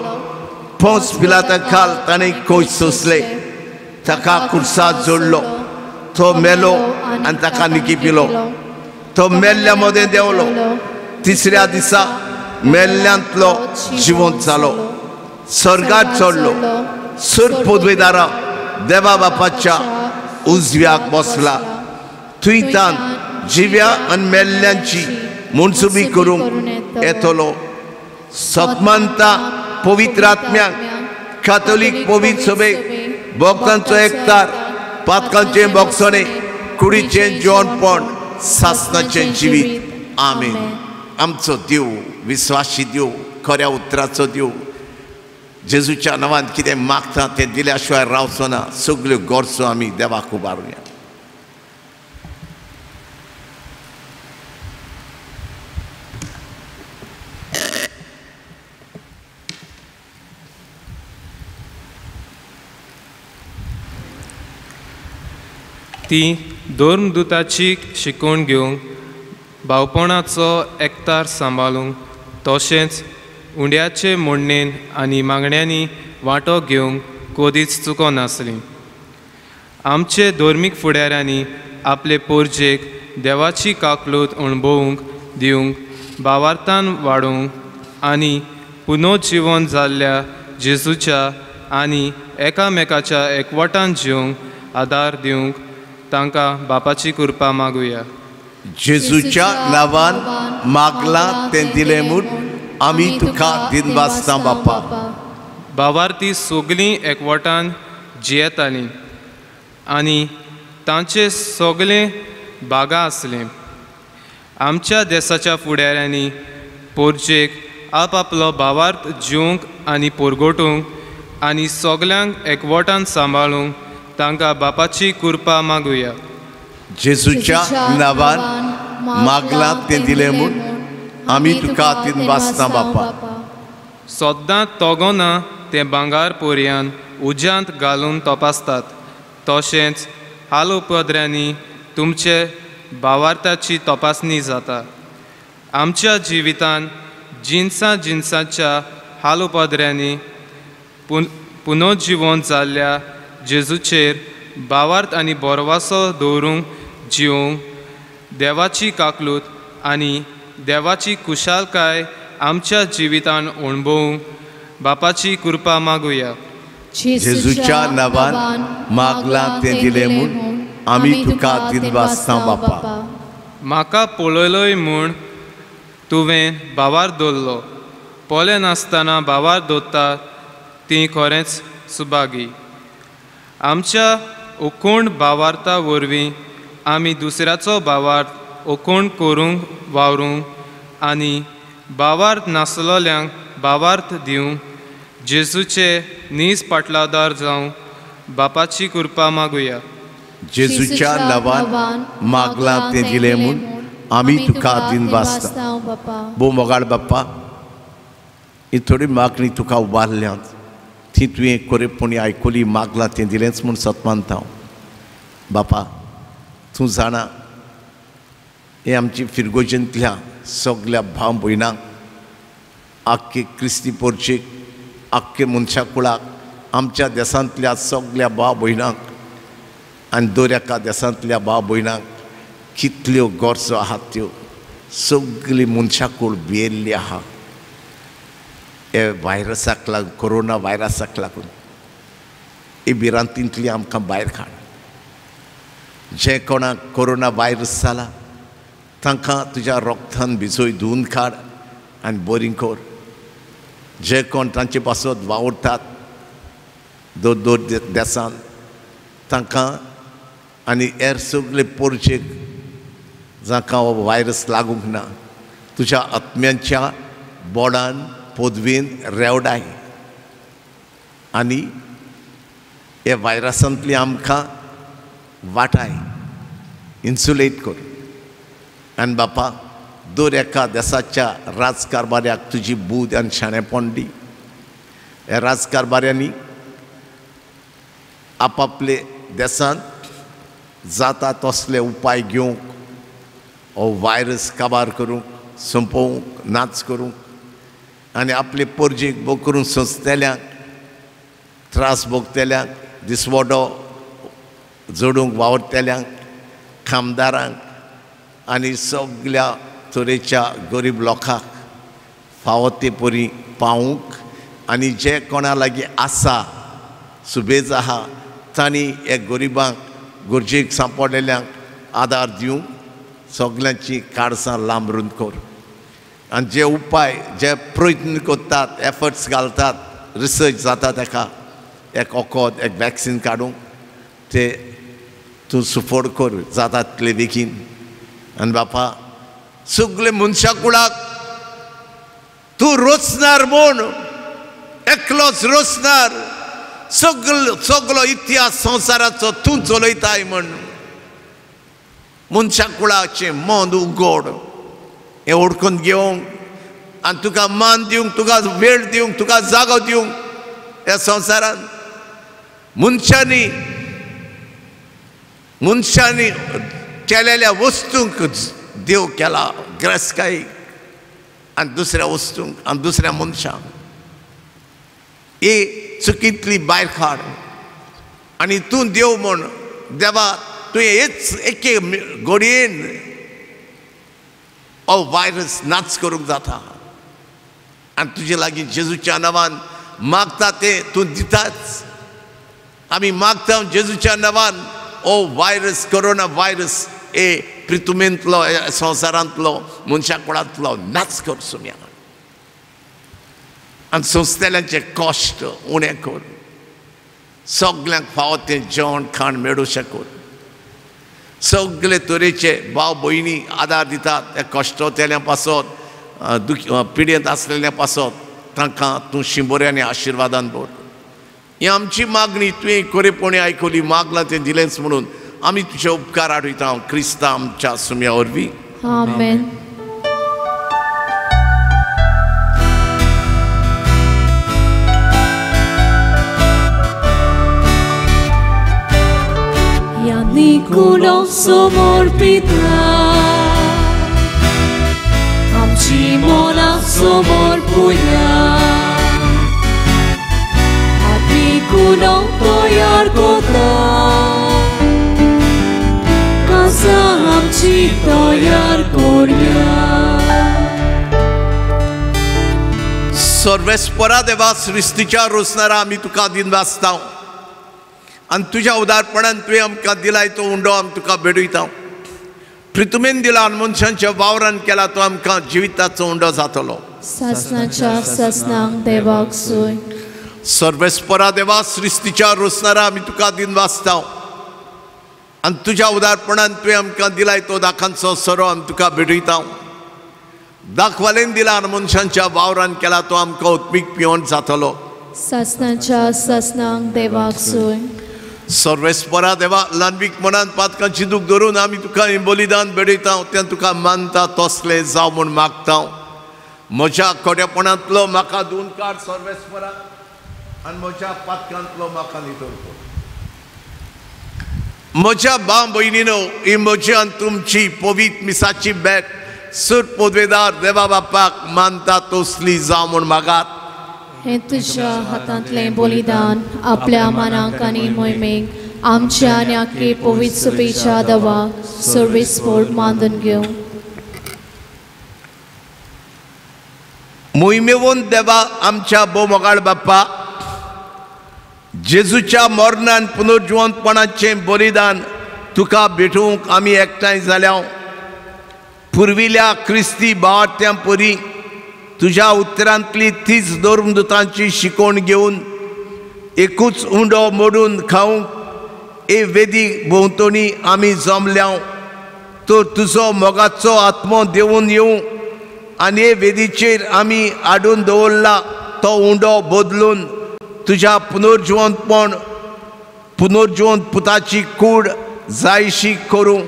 पोंस पिलाता खाल ताणें कोच सोंसले, ताका कुर्सात जोडलो, तो मेलो आनी ताका निकी पिलो, तो मेल्ल्या मदें देंवलो, तिसऱ्या दिसा मेल्ल्यांतलो जिवंत जालो, स्वर्गात चडलो, सूर पदवीदारा देवा बापाच्या उजव्याक बसला, थंयच्यान जिव्या आनी मेल्ल्यांची मुनसुबी करूंक येतलो. सतमानता पवित्र आत्म्याक, कातोलीक पवित्र सभेक, भक्तांचो एकतार, पातकांचें बोगसणें, कुडीचें जेवणपण, सासणाचें जिवीत. आमेन. आमचो देव विश्वासी देव, खऱ्या उतराचो देव, जेजूच्या नांवान कितें मागता तें दिल्या शिवाय रावचो ना. सगल्यो गरजो आमी देवाक उबारुया. ती धर्मदुताची शिकवण घेवंक, भावपणाचो एकतार सांबाळूंक, तशेंच उंड्याचे मोडणेन आनी मागण्यांनी वांटो घेवंक कधीच चुकोनासलीं. आमचे धर्मीक फुडाऱ्यांनी आपले पोरजेक देवाची काकलूत अणभवूंक दिवंक, भावार्थान वाडोवंक आनी पुनर्जीवन जाल्ल्या जेजूच्या आनी एकामेकाच्या एकवटान जिवंक आदार दिवंक तांकां बापाची कृपा मागुया. जेजूच्या नांवान मागलां तें दिलें म्हूण आमी तुका दिनवासता बापा. भावार्थी सगळीं एकवटान जियेतालीं आनी तांचे सगळें बागा आसलें. आमच्या देशाच्या फुडाऱ्यांनी पोरजेक आपआपलो भावार्थ जिवंक आनी परगटूंक आनी सगल्यांक एकवटान सांबाळूंक तांकां बापाची कृपा मागुया. जेजूच्या नांवान मागलां तें दिलें म्हूण आमी तुका दिनवासता बापा. सद्दां तोगोना तें भांगार पोरयान उज्यांत घालून तपासतात, तशेंच हाल उपद्र्यांनी तुमचे भावार्थाची तपासणी जाता. आमच्या जिवितान जिन्साच्या हालोपदऱ्यांनी पुनर्जिवन जाल्ल्या जेजूचेर भावार्थ आनी बोरवासो दवरूंक जिवंक देवाची काकलूत आनी देवाची कुशालकाय आमच्या जिवितान अणभवूंक बापाची कृपा मागुया. जेजूच्या नांवान मागला ते दिले म्हूण आमी तुका दिनवासता बापा. म्हाका पळयलोय म्हूण तुवें भावार दवरलो. पोले नासतना भावार दवरता ती खरेंच सुभागी. आमच्या ओकोण भावार्था वरवीं आमी दुसऱ्याचो भावार्थ ओकोण करूंक वावरूंक आनी भावार्थ नासलोल्यांक भावार्थ दिवंक जेजूचे नीज पाटलादार जावं बापाची कृपा मागुया. जेजूच्या नांवान मागला ते दिले म्हूण आमी तुका दिनवासता बो मोगाळ बाप्पा. ही थोडी मागणी तुका उबारल्यांत ती तुवें कोरेपणी आयकोली मागला तें दिलेंच म्हूण सतमानता हांव. बापा तूं जाणा हे आमची फिरगोजेंतल्या सगल्या भाव भयणांक आख्खे क्रिस्ती पोरचेक आख्खे मनशा कुळाक आमच्या देशांतल्या सगल्या भाव भयणांक आनी दोऱ्याका देशांतल्या भाव भयणांक कितल्यो गरजो आहात त्यो सगळी मनशा कुळ भियेल्ली आहा हे व्हायरसाक लागून कोरोना व्हायरसाक लागून. हे भिरांतींतली आमकां भायर काड. जे कोणाक कोरोना व्हायरस जाला तांकां तुज्या रोगतान भिजोय धुवन काड आनी बरी कर. जे कोण तांचे पासत वावुरतात दोर देशांत तांकां आनी हेर सगळे पोरचेक जांकां हो व्हायरस लागूंक ना तुज्या आत्म्यांच्या बोडान पदवेन रेवडाय आनी हे व्हायरसांतली आमकां वाटाय इन्सुलेट कर. आनी बापा दर एका देशाच्या राजकारभाऱ्याक तुजी बूद आनी शाणेपण दी. ह्या राजकारभाऱ्यांनी आपापले देशांत जाता तसले उपाय घेवंक हो व्हायरस काबार करूंक संपोवंक नाच करूंक आनी आपले परजेक बो करून सोंसतेल्यांक त्रास भोगतेल्यांक दिसवडो जोडूंक वावरतेल्यांक कामदारांक आनी सगळ्या तरेच्या गरीब लोकांक फावो ते परी पावूंक आनी जे कोणा लागीं आसा सुबेज आहा तांणी हे गरिबांक गरजेक सांपडलेल्यांक आदार दिवंक सगळ्यांची काडसां लांबरून कर. आनी जे उपाय जे प्रयत्न करतात एफर्ट्स घालतात रिसर्च जाता ताका एक वखद एक वॅक्सीन काडूंक ते तूं सुफोड कर जाता तितले बेगीन. आनी बापा सगळे मनशा कुळाक तूं रोचनार म्हूण एकलोच रोचनार सगळो इतिहास संवसाराचो तूं चलयताय म्हण मनशा कुळाचें मन उगड हें ओळखून घेवंक आनी तुका मान दिवंक तुका वेळ दिवंक तुका जागो दिवंक ह्या संवसारान मनशांनी केलेल्या वस्तूंक देव केला गिरायस्कायेक आनी दुसऱ्या वस्तूंक आनी दुसऱ्या मनशांक ही चुकींतली भायर काड. आनी तूं देव म्हूण देवा तुवें हेच एके घडयेन हो व्हायरस नाच करूंक जाता आनी तुजे लागीं जेजूच्या नांवान मागता तें तूं दिताच. आमी मागता जेजूच्या नांवान हो व्हायरस कोरोना व्हायरस हे पृथ्वींतलो संवसारांतलो मनशा कुळांतलो नाच कर सुम्या आनी सोंसतेल्यांचे कश्ट उणें कर. सगल्यांक फावो तें जेवण खाण मेळूं शकून सगळे तरेचे भाव भयणी आदार दितात त्या कश्टतेल्या पासत पिडेंत आसलेल्या पासत तांकां तूं शिंबोऱ्यांनी आशिर्वादान भर. ही आमची मागणी तुवें खरेपणी आयकली मागलां तें दिलेंच म्हणून आमी तुजे उपकार आठयता क्रिस्ता आमच्या सुम्या वरवीं. आमेन. या निकुलो समर्पिता आमची मोना समोर पुया आम्ही कुणो तयार कोता कसा आमची तयार कोरया सर्वेस्परा देवा सृष्टीच्या रोसणारा आम्ही तुका दिन वाचता आणि तुझ्या उदारपणान तुवें आमकां दिलाय तो उंडो आमी तुका बेडयता प्रितुमेन दिला आनी मनशांच्या वावरान केला तो आमकां जिविताचो उंडो जातलो सासनाच्या सासनांक देवाक सोय सर्वेस्परा देवा सृष्टीच्या रोसणारा आमी तुका दिन वाचता आणि तुझ्या उदारपणान तुवें आमकां दिलाय तो दाखांचो सोरो आमी तुका बेडयता दाखवालेन दिला आनी मनशांच्या वावरान केला तो आमकां उत्मीक पिवण जातलो सासनाच्या सासनांक देवाक सोय सर्वेस्परा देवा ल्हानवीक मनान पातकांची दूख धरून आमी तुका हें बलिदान बेडयता तें तुका मानता तसलें जाव म्हूण मागता म्हज्या खोटेपणांतलो म्हाका धुवन काड सर्वेस्परा आनी म्हज्या पातकांतलो म्हाका नितळ कर म्हज्या भाव भयणीनो ही म्हजी आनी तुमची पवित्र मिसाची भेट सूर पोदवेदार देवा बापाक मानता तसली जाव म्हूण मागात हे तुझ्या हातांतलें बलिदान आपल्या मनाक आनी मोहिमेक आमच्या आनी आख्खे पवित्र सभेच्या देवाक सर्वेस्पर मानून घेवं मोहिमेवून देवा आमच्या बोमोगाळ बाप्पा जेजूच्या मरणान पुनर्जिवंतपणाचें बलिदान तुका भेटूंक आमी एकठांय जाल्या पुर्विल्या क्रिस्ती बावार्थ्यां परी तुझ्या उत्तरांतली तीच धर्मदुतांची शिकवण घेवन एकूच उंडो मोडून खावंक हे वेदी भोंवतणी आमी जमल्या तो तुजो मोगाचो आत्मो देवून येवं आनी हे वेदीचेर आमी हाडून दवरला तो उंडो बदलून तुझ्या पुनर्जिवंत पुताची कूड जायशी करूं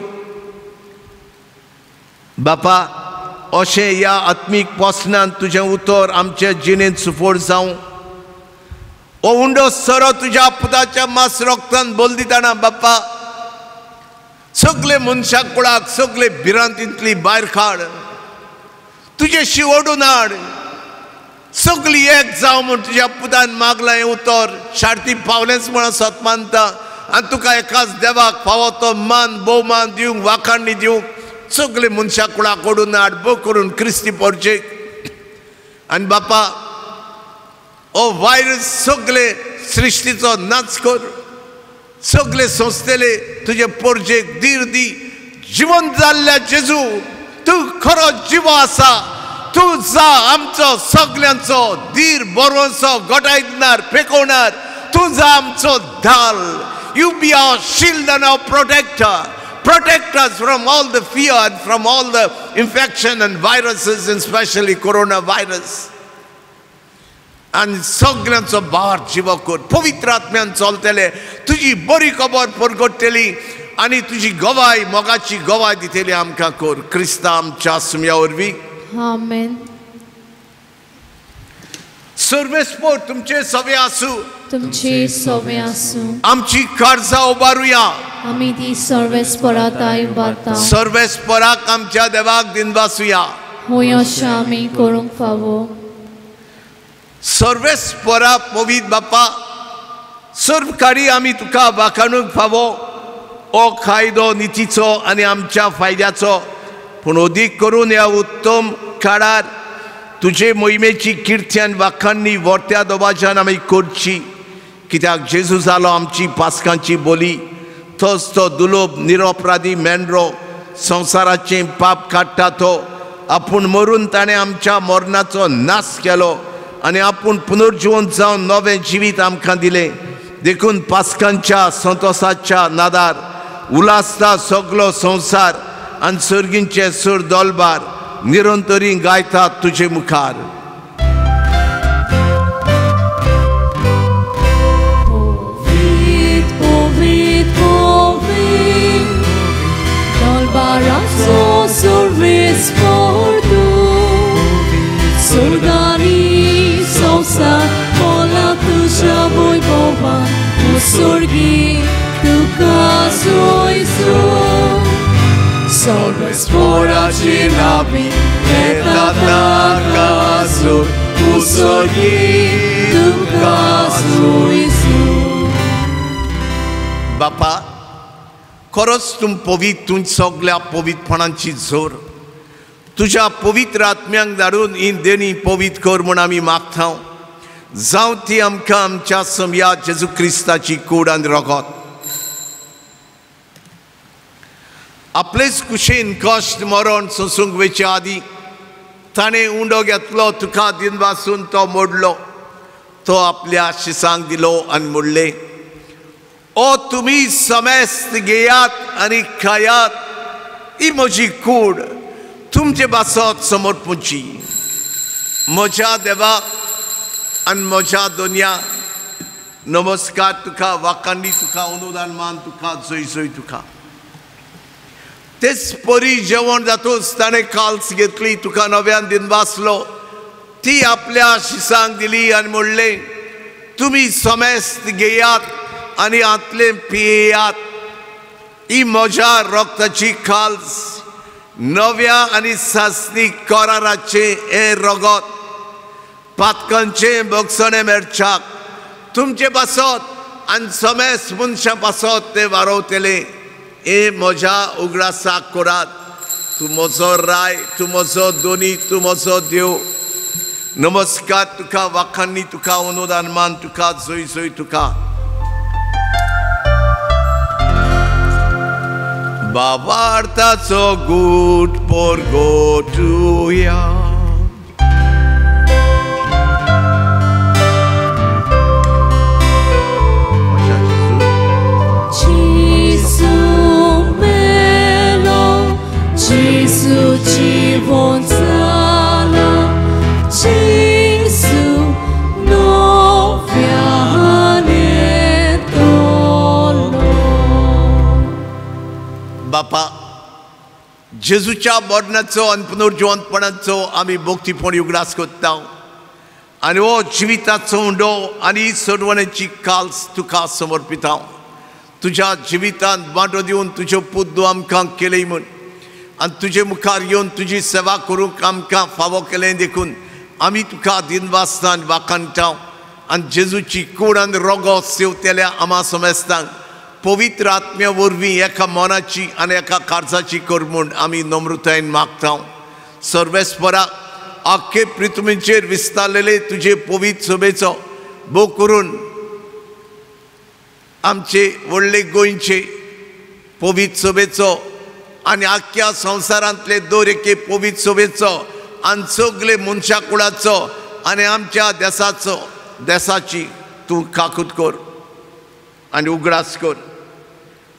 बापा अशें ह्या आत्मीक पोसनान तुजें उतर आमच्या जिणेंत सुफोड जावं हो उंडो सरो तुज्या पुताच्या मास रोगतान बोल दिताना बाप्पा सगळे मनशा कुळाक सगळे भिरांतींतली भायर काड तुजे शिवडून हाड सगळी एक जावं म्हूण तुज्या पुतान मागलां हें उतर शार्ती पावलेंच म्हण सत मानता आनी तुका एकाच देवाक फावो तो मान भोवमान दिवंक वाखाणणी दिवंक सगळे मनशा कुळाक ओडून हाड बो करून क्रिस्ती पोरचेक आनी बापा ओ वायरस सगळे सृश्टीचो नाच कर सगळे संस्थेले तुजे पोरचेक धीर दी जिवंत जाल्ल्या जेजू तूं खरो जिवो आसा तूं जा आमचो सगळ्यांचो धीर बरोवचो गोठाय दिनार पेकोवणार तूं जा आमचो ढाल you be our shield and our protector Protect us from all the fear and from all the infection and viruses, and especially coronavirus. And सगळ्यांचो भार जिवो कर पवित्र आत्म्यान चलतले तुजी बरी खबर परगटतली आनी तुजी गवाय मोगाची गवाय दितली आमकां कर क्रिस्ता आमच्या सुमया वरवीं आमेन सर्वेस्पर तुमचे सवे आसूं तुमचे सवे आसूं आमची काळजां उबारुया आमी ती सर्वेस्पराताय उबारता सर्वेस्पराक आमच्या देवाक दिन वाचुया होय अशें आमी करूंक फावो सर्वेस्परा पवित्र बापा सर्वकारी आमी तुका वाखाणूंक फावो हो कायदो नितीचो आनी आमच्या फायद्याचो पूण अदीक करून ह्या उत्तम काळार तुजे मोहिमेची किर्ती आनी वाखाणणी वर्त्या दोबाज्यान आमी करची कित्याक जेजू जालो आमची पासकांची बोली तोच तो दुलोब निरपराधी मेंढरो संवसाराचें पाप काडटा तो आपूण मरून ताणें आमच्या मरणाचो नाश केलो आनी आपूण पुनर्जिवंत जावन नवें जिवीत आमकां दिलें देखून पासकांच्या संतोशाच्या नादार उलासता सगलो संवसार आनी सर्गींचे सूर दोलबार निरंतरी गायतात तुजे मुखार सर्वेस्पर Surgani Sosa Mola Tusha Boy Boba Usurgi Tuka Soy Imaginavi etatacaso usogni caso Bapa, खरोच तुम पवित्र तुम सगळ्या पवित्रपणांची जोर तुझ्या पवित्र आत्म्यांक धाडून ही देणी पवित्र कर म्हूण आमी मागता जावं ती आमकां आमच्या समया जेजू क्रिस्ताची कूड आनी रगत आपलेच कुशेन कश्ट मरण सोंसूंक वयचे आदीं ताणें उंडो घेतलो तुका दिन पासून तो मोडलो तो आपल्या शिसांक दिलो आनी मोडले ओ तुम्ही समेस्त घेयात आनी खायात ही म्हजी कूड तुमचे बासत समर्पूची म्हज्या देवाक आनी म्हज्या दोनया नमस्कार तुका वाखाणणी तुका अनुदान मान तुका जय जय तुका तेच परी जेवण जातूच ताणें काल्स घेतली तुका नव्यान दिन वाचलो ती आपल्या शिसांक दिली आनी म्हणले तुमी समेस्त घेयात आनी आतले पियेयात ही म्हज्या रक्ताची काल्स नव्या आनी सासणी कराराचे हे रगत पातकांचे बगसणे मेरच्याक तुमचे पासत आनी समेस्त मनशां पासत ते वारोवतले हे म्हज्या उगडासाक करात तूं म्हजो राय तूं म्हजो दोनी तूं म्हजो देव नमस्कार तुका वाखाणणी तुका अनुदान मान तुका जय जय तुका Bavartaco good por gotuja. Jesu melo, Jesu জীবন চালা, Jesu nowiane dolo. बापा जेजूच्या मरणाचो आनी पुनर्जीवनपणाचो आमी भक्तीपण उगडास करता आनी हो जिविताचो उंडो आनी सडवण्याची काल्स तुका समर्पिता तुज्या जिवितांत वांटो दिवन तुज्यो पुद्दो आमकां केले म्हूण आनी तुजे मुखार येवन तुजी सेवा करूंक आमकां फावो केलें देखून आमी तुका दिनवासतान वाखाणटा आनी जेजूची कूड आनी रगत सेवतेल्या आमा समेस्तांक पवित्र आत्म्या वरवीं एका मनाची आनी एका कार्जाची कर म्हूण आमी नम्रतायेन मागता सर्वेस्परा आख्खे पृथ्वीचेर विस्तारलेले तुजे पवित्र सभेचो भोग करून आमचे व्हडले गोंयचे पवित्र सभेचो आनी आख्ख्या संवसारांतले दर एके पवित्र सभेचो आनी सगळे मनशा कुळाचो आनी आमच्या देशाची तूं काकूट कर आनी उगडास कर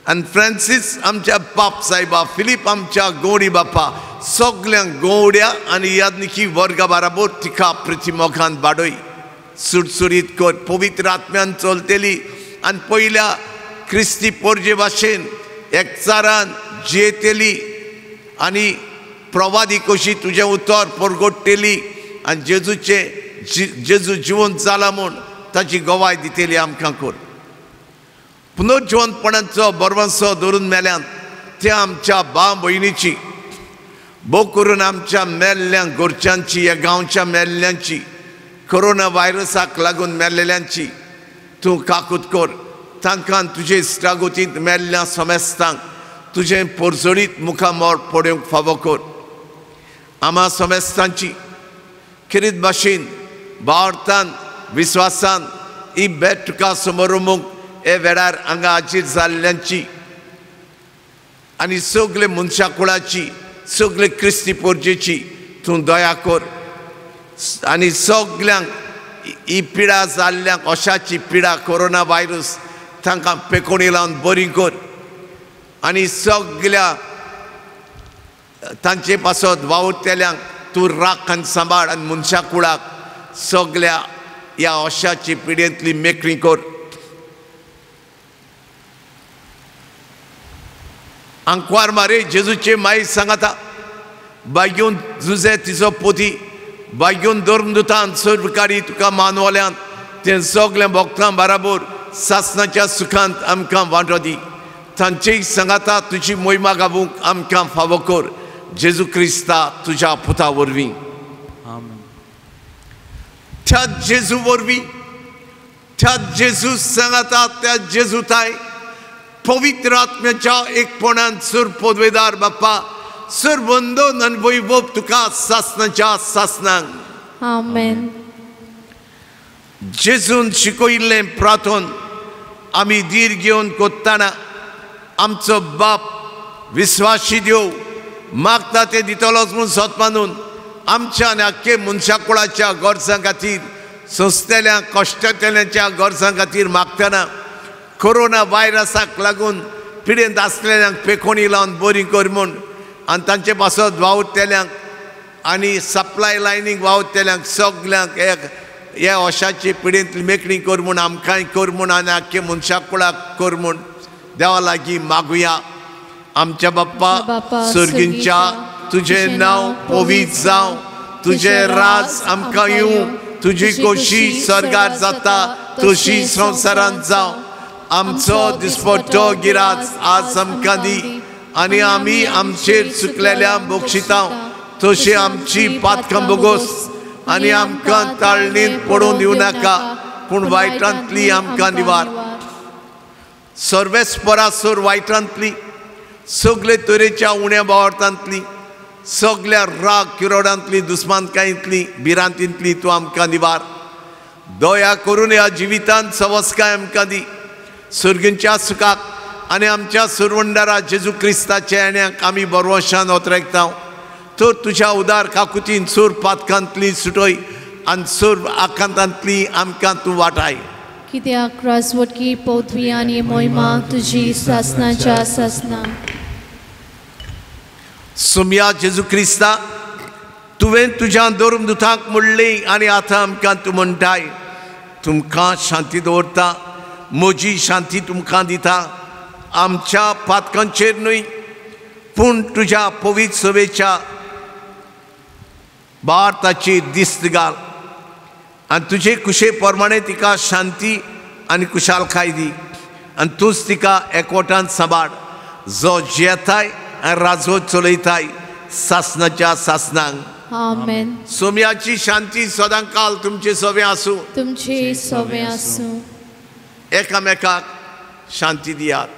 आनी फ्रांसीस आमच्या बाप सायबा फिलीप आमच्या गवडी बापा सगळ्यांक गवड्या आनी यादनिकी वर्गा बराबर तिका प्रतिमोगान वाडय सुटसुरीत कर पवित्र आत्म्यान चलतेली आनी पयल्या क्रिस्ती पोरजे भाशेन एकचारान जियेतेली आनी प्रवादी कशी तुजें उतर परगोडटेली आनी जेजू जिवंत जाला म्हूण ताची गवाय दितेली आमकां कर पुनर्जीवनपणाचो बरवंसो धरून मेल्यान त्या आमच्या भाव भयणीची भोग करून आमच्या मेल्ल्या गोरच्यांची ह्या गांवच्या मेल्ल्यांची कोरोना व्हायरसाक लागून मेल्लेल्यांची तूं काकूट कर तांकां तुजे इश्टागोतींत मेल्ल्या समेस्तांक तुजें परजडीत मुखामोर पडोवंक फावो कर आमा समेस्तांची खरीत भाशेन भारतान विस्वासान ही भेट तुका समोरूंक हे वेळार हांगा हाजीर जाल्ल्यांची आनी सगळे मनशा कुळाची सगळे क्रिस्ती पोरजेची तूं दया कर आनी सगळ्यांक ही पिडा जाल्ल्यांक अशाची पिडा कोरोना व्हायरस तांकां पेकोणी लावन बरी कर आनी सगळ्या तांचे पासत वावुरतेल्यांक तूं राख आनी सांबाळ आनी मनशा कुळाक सगळ्या ह्या अशाची पिडेंतली मेकळी कर आंकवार मारे जेजूचे माई सांगता बागेवन झुजे तिचो पोती बागेवन धर्मदुतान सर्वकारी तुका मानवल्यान तें सगळें भक्तां बराबर सासणाच्या सुखांत आमकां वांटो दी तांचेय सांगता तुजी मोहिमा गावूंक आमकां फावो कर जेजू क्रिस्ता तुझ्या पुता वरवीं आमेन. त्या जेजू वरवीं त्या जेजू सांगता त्या जेजूताय पवित्र आत्म्याच्या एकपणान सुर पदवेदार बाप्पा सुर वंदन आनी वैभव तुका सासनाच्या सासनांक. आमेन. जेजून शिकयिल्लें प्रार्थन आमी धीर घेवन कोत्ताना आमचो बाप विस्वासी देव मागता ते दितलोच म्हूण सोत मानून आमच्या आनी आख्खे मनशा कुळाच्या गरजां खातीर सोंसतेल्या कश्टांतल्याच्या गरजां खातीर मागतना कोरोना व्हायरसाक लागून पिडेंत आसलेल्यांक पेखोणी लावन बरी कर म्हूण आनी तांचे पासत वावुरतेल्यांक आनी सप्लाय लायनीक वावुरतेल्यांक सगल्यांक ह्या वर्षाची पिडेंतली मेकळी कर म्हूण आमकांय कर म्हूण आनी आख्खे मनशा कुळाक कर म्हूण देवा लागीं मागुया. आमच्या बाप्पा सर्गींच्या तुजें नांव पवित्र जावं, तुजें राज आमकां येवं, तुजी खोशी स्वर्गार जाता तशी संवसारांत जावं. आमचो दिसपट्टो गिराज आज आमकां दी आनी आमी आमचेर चुकलेल्यांक बक्षितांव तशी आमची पातकां बोगोस आनी आमकां ताळणेंत पडून दिवं नाका पूण वायटांतली आमकां निवार. सर्वेस्परासोर वायटांतली सगळे तरेच्या उण्या बावटांतली सगळ्या राग किरोडांतली दुस्मानकायेंतली भिरांतींतली तूं आमकां निवार. दया करून ह्या जिवितांत सवस्काय आमकां दी. सर्गींच्या सुखाक आनी आमच्या सुरवंडारा जेजू क्रिस्ताच्या येण्याक आमी बरवशान ओतरेकतांव. तर तुज्या उदार काकुतीन सूर पातकांतली सुटय आनी सूर आकांतांतली आमकां तूं वाटाय. कित्याक राजवटकी पौद्वी आनी मोहिमा तुजी सासनाच्या सासना. सोम्या जेजू क्रिस्ता तुवें तुज्या दोरमदुतांक म्हणलें आनी आतां आमकां तूं म्हणटाय तुमकां शांती दवरता, म्हजी शांती तुमकां दिता. आमच्या पातकांचेर न्हय पूण तुज्या पवित्र सभेच्या भारताची दिस्त घाल आनी तुजे कुशे प्रमाणे तिका शांती आनी कुशालकाय दी आनी तूंच तिका एकवटान सांबाळ जो जेताय आनी राजवट चलयताय सासनाच्या सासनांक. आमेन. सोम्याची शांती सदां काल तुमचे सवे आसूं. तुमचे सवे आसूं. एकामेकाक शांती दियात.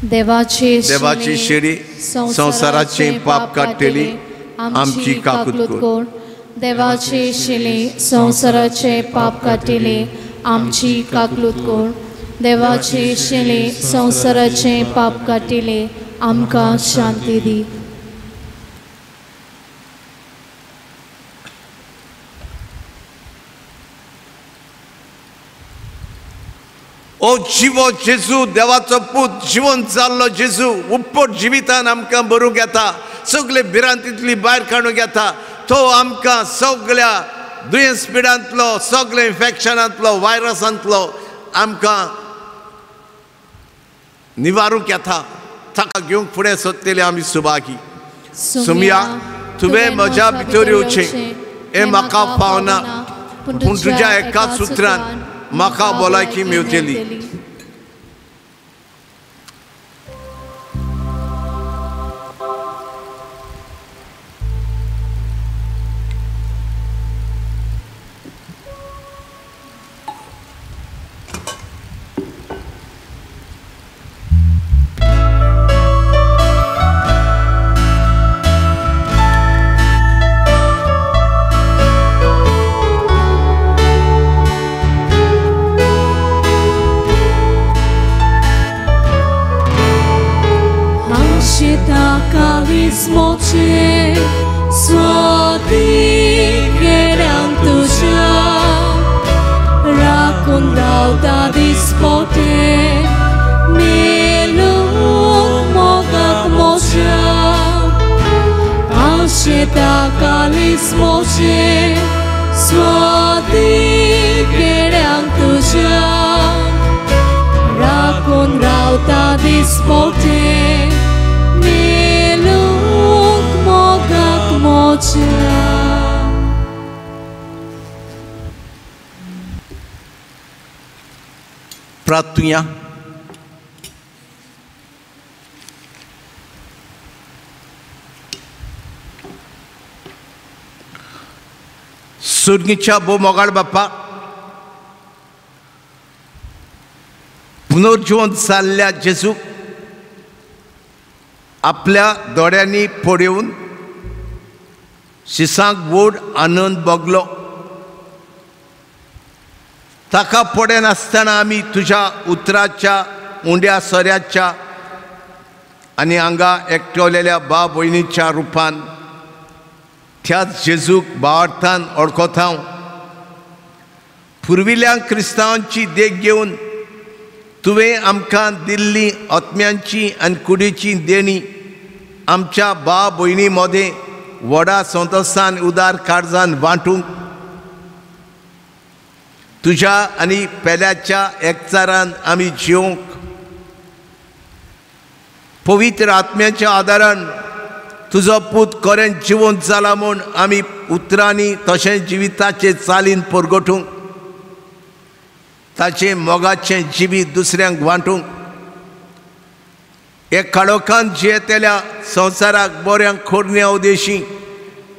देवाची शेडी संवसाराचे पाप काडटली आमची काकूत कोर. देवाचे शेले संवसाराचे पाप काडटले आमची काकलूत कोर. देवाचे शेले संवसाराचे पाप काडटले आमकां शांती दी. ओ जिवो जेजू देवाचो पूत जिवन जाल्लो जेजू उपट जिवितान आमकां भरूंक येता, सगळे भिरांतींतली भायर काडूंक येता. तो आमकां सगळ्या दुयेंस पिडांतलो सगळे इन्फेक्शनांतलो व्हायरसांतलो आमकां निवारूंक येता. ताका घेवंक फुडें सोदतले आमी सुभागी. सुमया तुवें म्हज्या भितर येवचें हें म्हाका पावना पूण तुज्या एकाच उतरान म्हाका भलायकी मेवतली. Smocie słodki gerang tuja rakundał ta dispote milung mogak moja a się takali smocie słodki gerang tuja rakundał ta dispote प्रार्थुया. सुर्गीच्या मोगाळ बाप्पा, पुनर्जीवन जाल्ल्या जेजूक आपल्या दोळ्यांनी पळोवन शिसांक व्हड आनंद भोगलो. ताका पडे नासतना आमी तुज्या उतराच्या उंड्या सोऱ्याच्या आनी हांगा एकटवलेल्या बाब भयणीच्या रुपान त्याच जेजूक भावार्थान वळखता. पुर्विल्ल्या क्रिस्तांवांची देख घेवन तुवें आमकां दिल्ली आत्म्यांची आनी कुडीची देणी आमच्या भाव भयणी मदें व्हडा संतोशान उदार काळजान वांटूंक तुज्या आनी पेल्याच्या एकचारान आमी जिवंक पवित्र आत्म्याच्या आदारान तुजो पूत खरें जिवंत जाला म्हूण आमी उतरांनी तशेंच जिविताचे चालीन परगटूंक ताचे मोगाचें जिवीत दुसऱ्यांक वांटूंक एक काळोखांत जियेतेल्या संवसाराक बऱ्या खोडण्या उदेशी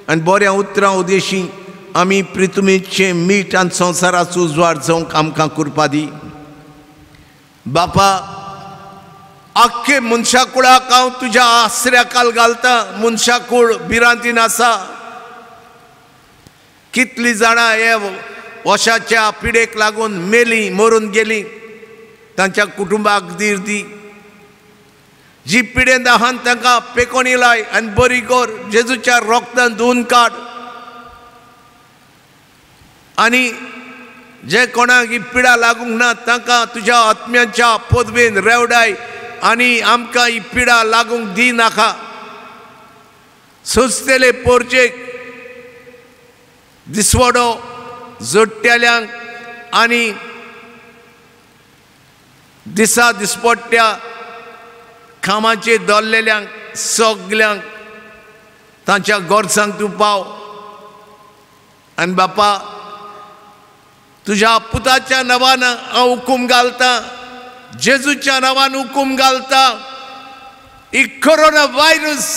आनी बऱ्या उतरां उदेशी आमी प्रितुमेचें मीठ आनी संवसाराचो उजवाड जावंक आमकां कृपा दी. बापा, आख्खे मनशाकुळाक हांव तुज्या आसऱ्याखाल घालता. मनशाकूळ भिरांतीन आसा. कितलीं जाणां हे वशाच्या पिडेक लागून मेलीं, मरून गेलीं. तांच्या कुटुंबाक धीर दी. जी पिडेंत आहान तांकां पेकोणी लाय आनी बरी कर. जेजूच्या रोगतान धुवन काड. आनी जे कोणाक ही पिडा लागूंक ना तांकां तुज्या आत्म्याच्या पदवेन रेवडाय आनी आमकां ही पिडा लागूंक दी नाका. सुचतेले पोरचेक, दिसवडो, जोडटेल्यांक आनी दिसा दिसपट्ट्या कामाचेर दवरलेल्यांक सगल्यांक तांच्या गोरसांक तूं पाव. आनी बापा, तुज्या पुताच्या नांवान हांव हुकूम घालतां, जेजूच्या नांवान हुकूम घालतां, ही कोरोना व्हायरस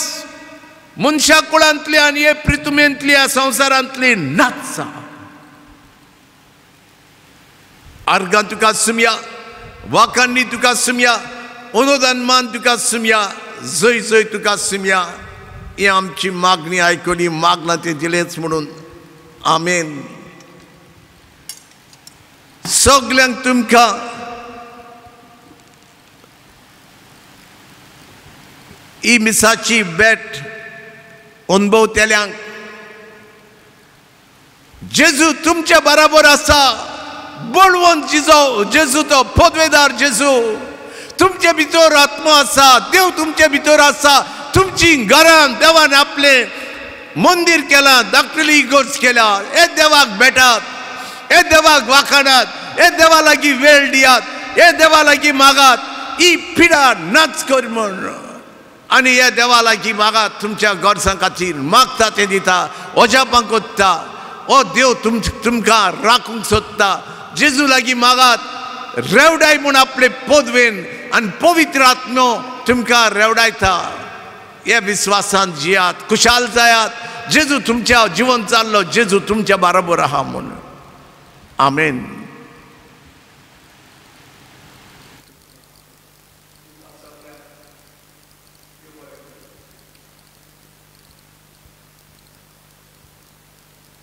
मनशाकुळांतली आनी हे प्रितुमेंतली ह्या संवसारांतली नाच जा. आर्गां तुका सुमया, वाखांनी तुका सुमया, अनुदानमान तुका सुमया, जय जय तुका सुमया. ही आमची मागणी आयकली, मागलां तें दिलेंच म्हणून. आमेन. सगल्यांक तुमकां ही मिसाची भेट अनुभवतेल्यांक जेजू तुमच्या बराबर आसा. बळवंत जेजू तो पदवेदार जेजू. तुमचे भितर आत्मा आसा. देव तुमचे भितर आसा. तुमची घरान देवान आपले मंदिर केलां, धाकटली इगोर्ज केल्या. हे देवाक भेटात, हे देवाक वाखाणात, हे देवा लागीं वेळ दियात, हे देवा लागीं मागात. ही पिडा नाच कर म्हण आनी हे देवा लागीं मागात. तुमच्या गोरसां खातीर मागता तें दिता. ओजापांक कोत्ता. ओ देव तुमकां राखूंक सोदता. जेजू लागीं मागात. रेवडाय म्हूण आपले पदवेन आनी पवित्र आत्मो तुमकां रेवडायता. हे विस्वासान जियात, खुशाल जायात. जेजू तुमच्या जिवन जाल्लो, जेजू तुमच्या बरोबर आहा म्हूण. आमेन.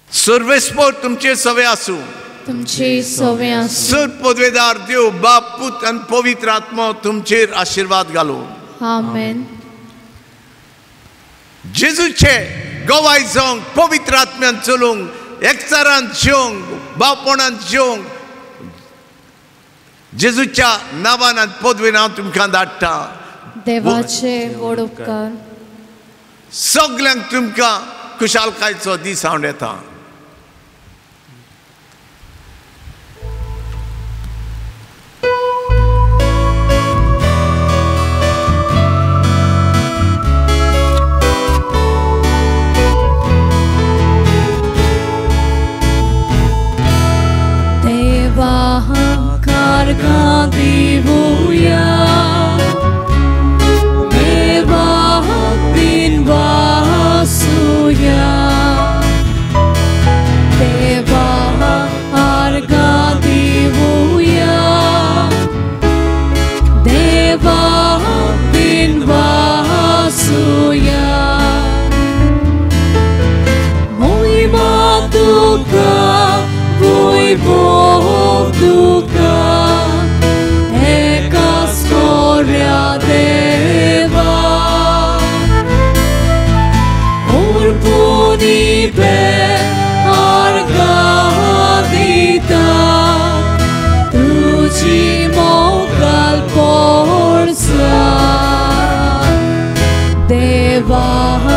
सर्वेस्पर तुमचे सवे आसूं. तुमचे सवे आसूं. सर पदवेदार देव बाप, पूत आनी पवित्र आत्मा तुमचेर आशिर्वाद घालूं. आमेन. जेजूचे गवाय जावंक, पवित्र आत्म्यान चलूंक, एकचारान जिवंक, भावपणान जिवंक जेजूच्या नांवान आनी पदवेन हांव तुमकां धाडटा. देवाचे व्हड उपकार. सगल्यांक तुमकां खुशालकायेचो दीस हांव येता. Bóg ducha, eka skoria deva. Urpuni be argadita, tuji mogal porsa, deva